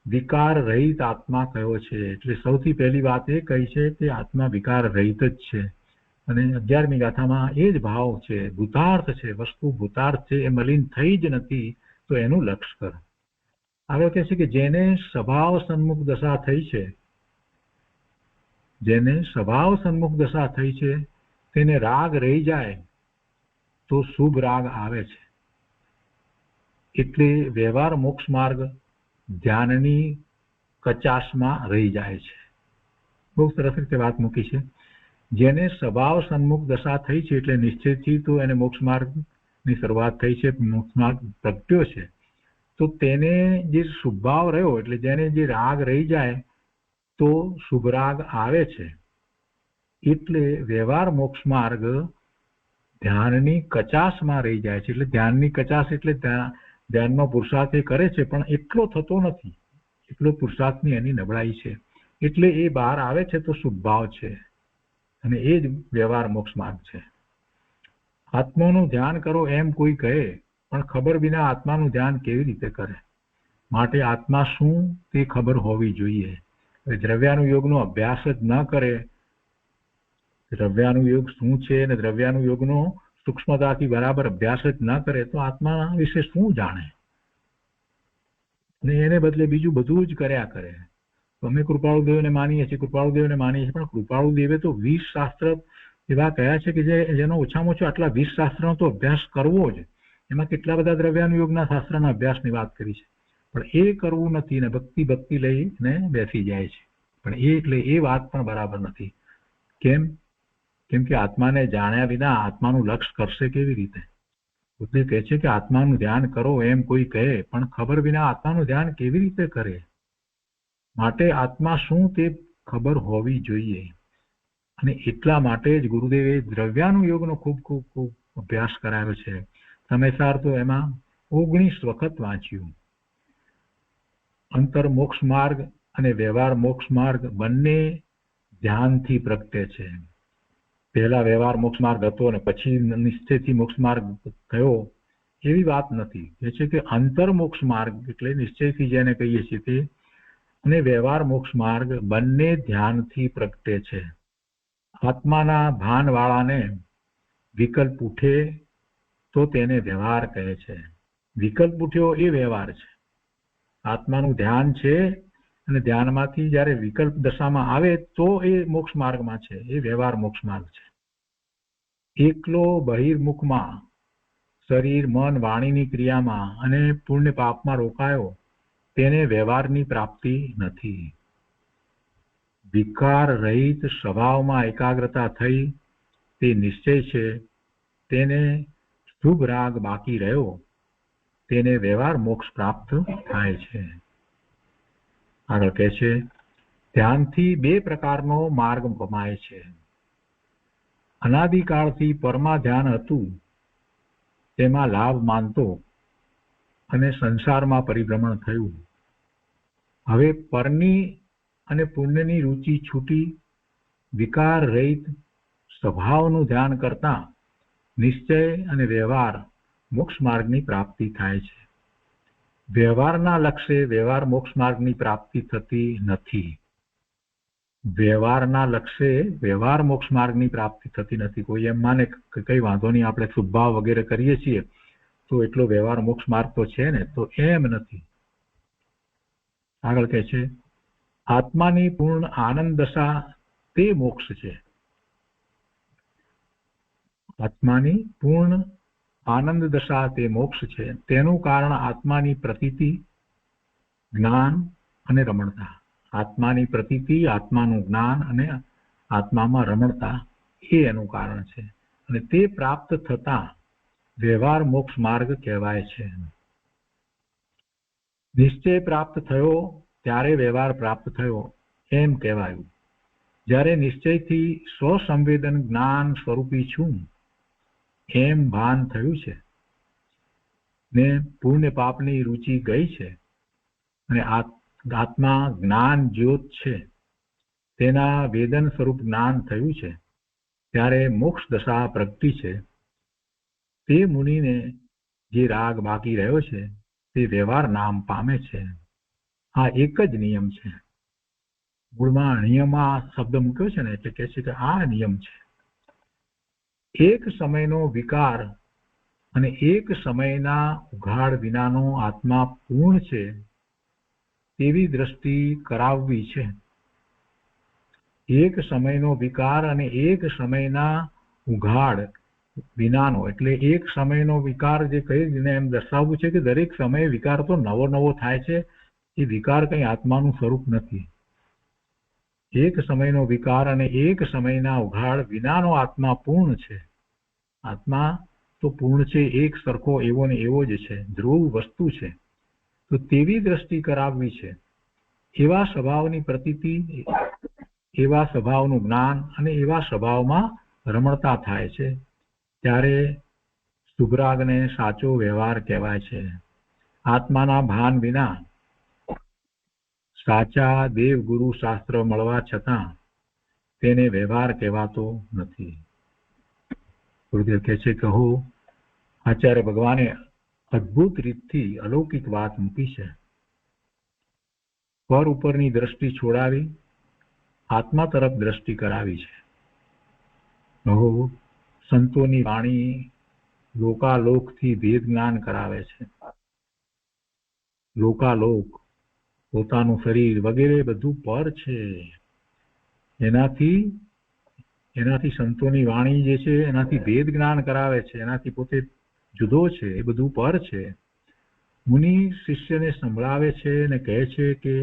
વિકાર રહિત આત્મા કયો છે. એટલે સૌથી પહેલી વાત એ કહી છે કે આત્મા વિકાર રહિત જ છે. અને 11મી ગાથામાં એ જ ભાવ છે. ભૂતાર્થ છે, વસ્તુ ભૂતાર્થ છે, એ મલિન થઈ જ નથી, તો એનું લક્ષ કર. આગળ કહે છે કે જેને સ્વભાવ સન્મુખ દશા થઈ છે, તેને રાગ રહી જાય તો શુભ રાગ આવે છે. એટલે વ્યવહાર મોક્ષ માર્ગ ધ્યાનની કચાશમાં રહી જાય છે. બહુ સરસ રીતે વાત મૂકી છે. જેને સ્વભાવ સન્મુખ દશા થઈ છે, એટલે નિશ્ચયથી તો એને મોક્ષ માર્ગની શરૂઆત થઈ છે, મોક્ષ માર્ગ પ્રગટ્યો છે, તો તેને જે શુભાવ રહ્યો, એટલે જેને જે રાગ રહી જાય તો શુભરાગ આવે છે. એટલે વ્યવહાર મોક્ષ માર્ગ ધ્યાનની કચાશમાં રહી જાય છે. એટલે ધ્યાનની કચાશ એટલે ધ્યાનમાં પુરુષાર્થ એ કરે છે પણ એટલો થતો નથી, એટલો પુરુષાર્થની એની નબળાઈ છે. એટલે એ બહાર આવે છે તો શુભભાવ છે અને એ જ વ્યવહાર મોક્ષ માર્ગ છે. આત્માનું ધ્યાન કરો એમ કોઈ કહે પણ ખબર વિના આત્માનું ધ્યાન કેવી રીતે કરે? માટે આત્મા શું તે ખબર હોવી જોઈએ. દ્રવ્યાનુયોગનો અભ્યાસ જ ન કરે, દ્રવ્યાનુયોગ શું છે અને દ્રવ્યાનુયોગનો સૂક્ષ્મતાથી બરાબર અભ્યાસ જ ન કરે તો આત્મા વિશે શું જાણે? અને એને બદલે બીજું બધું જ કર્યા કરે. અમે કૃપાળુદેવને માનીએ છીએ, કૃપાળુદેવને માનીએ છીએ, પણ કૃપાળુદેવે તો 20 શાસ્ત્ર એવા કયા છે કે જેનો ઓછામાં ઓછો આટલા 20 શાસ્ત્રનો તો અભ્યાસ કરવો જ. એમાં કેટલા બધા દ્રવ્યાનુયોગના શાસ્ત્રના અભ્યાસની વાત કરી છે, પણ એ કરવું નથી ને ભક્તિ લઈને બેસી જાય છે. પણ એટલે એ વાત પણ બરાબર નથી. કેમ કે આત્માને જાણ્યા વિના આત્માનું લક્ષ્ય કરશે કેવી રીતે? બુદ્ધ કહે છે કે આત્માનું ધ્યાન કરો એમ કોઈ કહે પણ ખબર વિના આત્માનું ધ્યાન કેવી રીતે કરે? માટે આત્મા શું તે ખબર હોવી જોઈએ. અને એટલા માટે જ ગુરુદેવે દ્રવ્યાનુયોગનો ખૂબ ખૂબ ખૂબ અભ્યાસ કરાવ્યો છે. સમયસાર તો એમાં 19 વખત વાંચ્યું. અંતર મોક્ષ માર્ગ અને વ્યવહાર મોક્ષ માર્ગ બંને ધ્યાનથી પ્રગટે છે. પહેલા વ્યવહાર મોક્ષ માર્ગ હતો અને પછી નિશ્ચયથી મોક્ષ માર્ગ થયો એવી વાત નથી. એ છે કે અંતર મોક્ષ માર્ગ એટલે નિશ્ચયથી જેને કહીએ છીએ તે અને વ્યવહાર મોક્ષ માર્ગ બંને ધ્યાનથી પ્રગટે છે. આત્માના ભાનવાળાને વિકલ્પ ઉઠે તો તેને વ્યવહાર કહે છે. વિકલ્પ ઉઠ્યો એ વ્યવહાર છે. આત્માનું ધ્યાન છે અને ધ્યાનમાંથી જ્યારે વિકલ્પ દશામાં આવે તો એ મોક્ષ માર્ગમાં છે, એ વ્યવહાર મોક્ષ માર્ગ છે. એકલો બહિર્મુખમાં શરીર મન વાણીની ક્રિયામાં અને પુણ્ય પાપમાં રોકાયો તેને વ્યવહારની પ્રાપ્તિ નથી. વિકાર રહિત સ્વભાવમાં એકાગ્રતા થઈ તે નિશ્ચય છે, તેને શુભ રાગ બાકી રહ્યો તેને વ્યવહાર મોક્ષ પ્રાપ્ત થાય છે. આગળ કહે છે ધ્યાનથી 2 પ્રકારનો માર્ગ ગમાય છે. અનાદિકાળથી પરમાં ધ્યાન હતું તેમાં લાભ માનતો અને સંસારમાં પરિભ્રમણ થયું. હવે પરની અને પુણ્યની રુચિ છૂટી વિકાર રહિત સ્વભાવનું ધ્યાન કરતા નિશ્ચય અને વ્યવહાર મોક્ષ માર્ગની પ્રાપ્તિ થાય છે. વ્યવહારના લક્ષ્ય વ્યવહાર મોક્ષ માર્ગની પ્રાપ્તિ થતી નથી. વ્યવહારના લક્ષ્ય વ્યવહાર મોક્ષ માર્ગની પ્રાપ્તિ થતી નથી. કોઈ એમ માને કે કઈ વાંધો નહીં, આપણે શુભભાવ વગેરે કરીએ છીએ તો એટલો વ્યવહાર મોક્ષ માર્ગ તો છે ને, તો એમ નથી. આગળ કહે છે આત્માની પૂર્ણ આનંદ દશા તે મોક્ષ છે. આત્માની પૂર્ણ આનંદ દશા તે મોક્ષ છે. તેનું કારણ આત્માની પ્રતીતિ, જ્ઞાન અને રમણતા. આત્માની પ્રતીતિ, આત્માનું જ્ઞાન અને આત્મામાં રમણતા એ એનું કારણ છે. અને તે પ્રાપ્ત થતા વ્યવહાર મોક્ષ માર્ગ કહેવાય છે. નિશ્ચય પ્રાપ્ત થયો ત્યારે વ્યવહાર પ્રાપ્ત થયો એમ કહેવાયું. જ્યારે નિશ્ચયથી સ્વસંવેદન જ્ઞાન સ્વરૂપી છું એમ ભાન થયું છે ને પુણ્ય પાપની રુચિ ગઈ છે અને આત્મા જ્ઞાન જ્યોત છે તેના વેદન સ્વરૂપ જ્ઞાન થયું છે ત્યારે મોક્ષ દશા પ્રગટી છે. તે મુનિને જે રાગ બાકી રહ્યો છે તે વ્યવહાર નામ પામે છે. આ એક જ નિયમ છે. મૂળમાં નિયમા શબ્દ મૂક્યો છે ને એટલે કહે છે કે આ નિયમ છે. એક સમયનો વિકાર અને એક સમયના ઉઘાડ વિનાનો આત્મા પૂર્ણ છે તેવી દ્રષ્ટિ કરાવવી છે. એક સમયનો વિકાર અને એક સમયના ઉઘાડ વિનાનો એટલે એક સમયનો વિકાર જે કહીને એમ દર્શાવવું છે કે દરેક સમયે વિકાર તો નવો નવો થાય છે. એ વિકાર કંઈ આત્માનું સ્વરૂપ નથી. એક સમયનો વિકાર અને એક સમયના ઉઘાડ વિનાનો આત્મા પૂર્ણ છે. આત્મા તો પૂર્ણ છે, એક સરખો એવો ને એવો જ છે, ધ્રુવ વસ્તુ છે. તો તેવી દ્રષ્ટિ કરાવવી છે. એવા સ્વભાવની પ્રતીતિ, એવા સ્વભાવનું જ્ઞાન અને એવા સ્વભાવમાં રમણતા થાય છે ત્યારે સુભરાગને સાચો વ્યવહાર કહેવાય છે. આત્માના ભાન વિના સાચા દેવ ગુરુ શાસ્ત્ર મળવા છતાં તેને વ્યવહાર કહેવાતો નથી. ગુરુદેવ કહે છે, કહો આચાર્ય ભગવાને અદ્ભુત રીતથી અલૌકિક વાત મૂકી છે. પર ઉપરની દ્રષ્ટિ છોડાવી આત્મા તરફ દ્રષ્ટિ કરાવી છે. કહો સંતોની વાણી લોકાલોકથી ભેદ જ્ઞાન કરાવે છે. લોકાલોક, પોતાનું શરીર વગેરે બધું પર છે. એનાથી સંતોની વાણી જે છે એનાથી ભેદ જ્ઞાન કરાવે છે. એનાથી પોતે જુદો છે, એ બધું પર છે. મુનિ શિષ્યને સંભળાવે છે અને કહે છે કે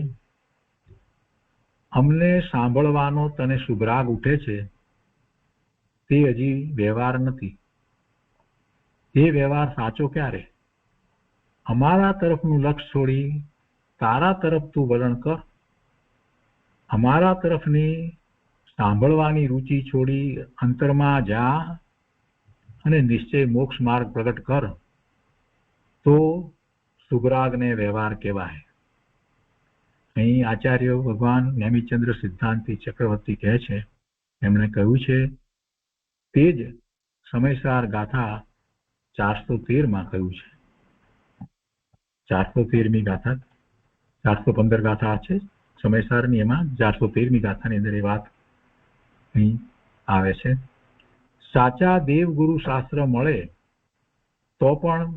અમને સાંભળવાનો તને શુભરાગ ઉઠે છે તે હજી વ્યવહાર નથી. એ વ્યવહાર સાચો ક્યારે? અમારા તરફનું લક્ષ છોડી તારા તરફ તું વલણ કર. અમારા તરફની સાંભળવાની રુચિ છોડી અંતરમાં જા અને નિશ્ચય મોક્ષ માર્ગ પ્રગટ કર, તો શુભરાગને વ્યવહાર કહેવાય. અહીં આચાર્ય ભગવાન નેમિચંદ્ર સિદ્ધાંતિ ચક્રવર્તી કહે છે, એમણે કહ્યું છે તે જ સમયસાર ગાથા 413માં કહ્યું છે. 413મી ગાથા, 415 ગાથા છે સમયસારની, એમાં 413મી ગાથાની અંદર એ વાત અહીં આવે છે. સાચા દેવગુરુ શાસ્ત્ર મળે તો પણ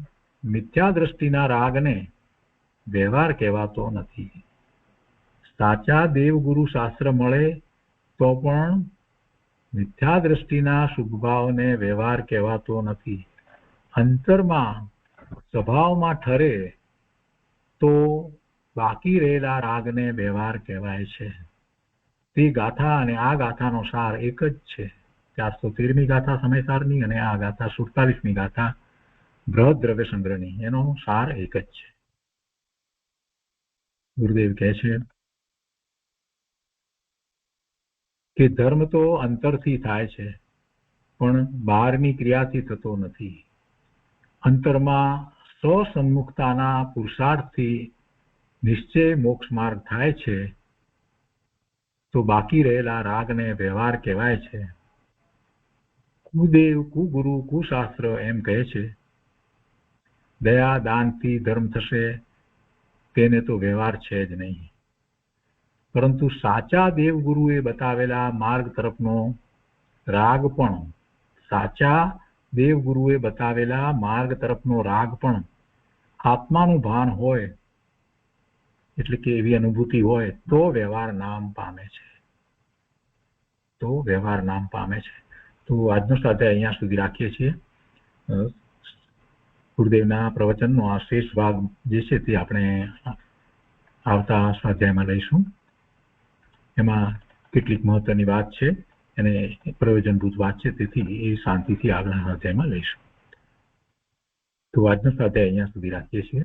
મિથ્યા દ્રષ્ટિના રાગને વ્યવહાર કહેવાતો નથી. સાચા દેવગુરુ શાસ્ત્ર મળે તો પણ મિથ્યા દ્રષ્ટિના શુભભાવને વ્યવહાર કહેવાતો નથી. અંતરમાં સ્વભાવમાં ઠરે તો બાકી રહેલા રાગને વ્યવહાર કહેવાય છે. તે ગાથા અને આ ગાથાનો સાર એક જ છે. 413મી ગાથા સમયસારની અને આ ગાથા 47મી ગાથા બૃહદ દ્રવ્ય સંગ્રહની, એનો સાર એક જ છે. ગુરુદેવ કહે છે કે ધર્મ તો અંતરથી થાય છે પણ બહારની ક્રિયાથી થતો નથી. અંતરમાં સ્વસન્મુખતાના પુરુષાર્થથી નિશ્ચય મોક્ષ માર્ગ થાય છે તો બાકી રહેલા રાગને વ્યવહાર કહેવાય છે. કુદેવ, કુગુરુ, કુશાસ્ત્ર એમ કહે છે. દયા દાનથી ધર્મ થશે તેને તો વ્યવહાર છે જ નહીં. પરંતુ સાચા દેવગુરુએ બતાવેલા માર્ગ તરફનો રાગ પણ, સાચા દેવગુરુએ બતાવેલા માર્ગ તરફનો રાગ પણ આત્માનું ભાન હોય, એટલે કે એવી અનુભૂતિ હોય તો વ્યવહાર નામ પામે છે. તો વ્યવહાર નામ પામે છે. તો આજનો સ્વાધ્યાય અહીંયા સુધી રાખીએ છીએ. ગુરુદેવના પ્રવચનનો આ શેષ ભાગ જે છે તે આપણે આવતા સ્વાધ્યાયમાં લઈશું. એમાં કેટલીક મહત્વની વાત છે અને પ્રયોજનભૂત વાત છે, તેથી એ શાંતિથી આગળના સ્વાધ્યાયમાં લઈશું. તો આજનો સ્વાધ્યાય અહીંયા સુધી રાખીએ છીએ.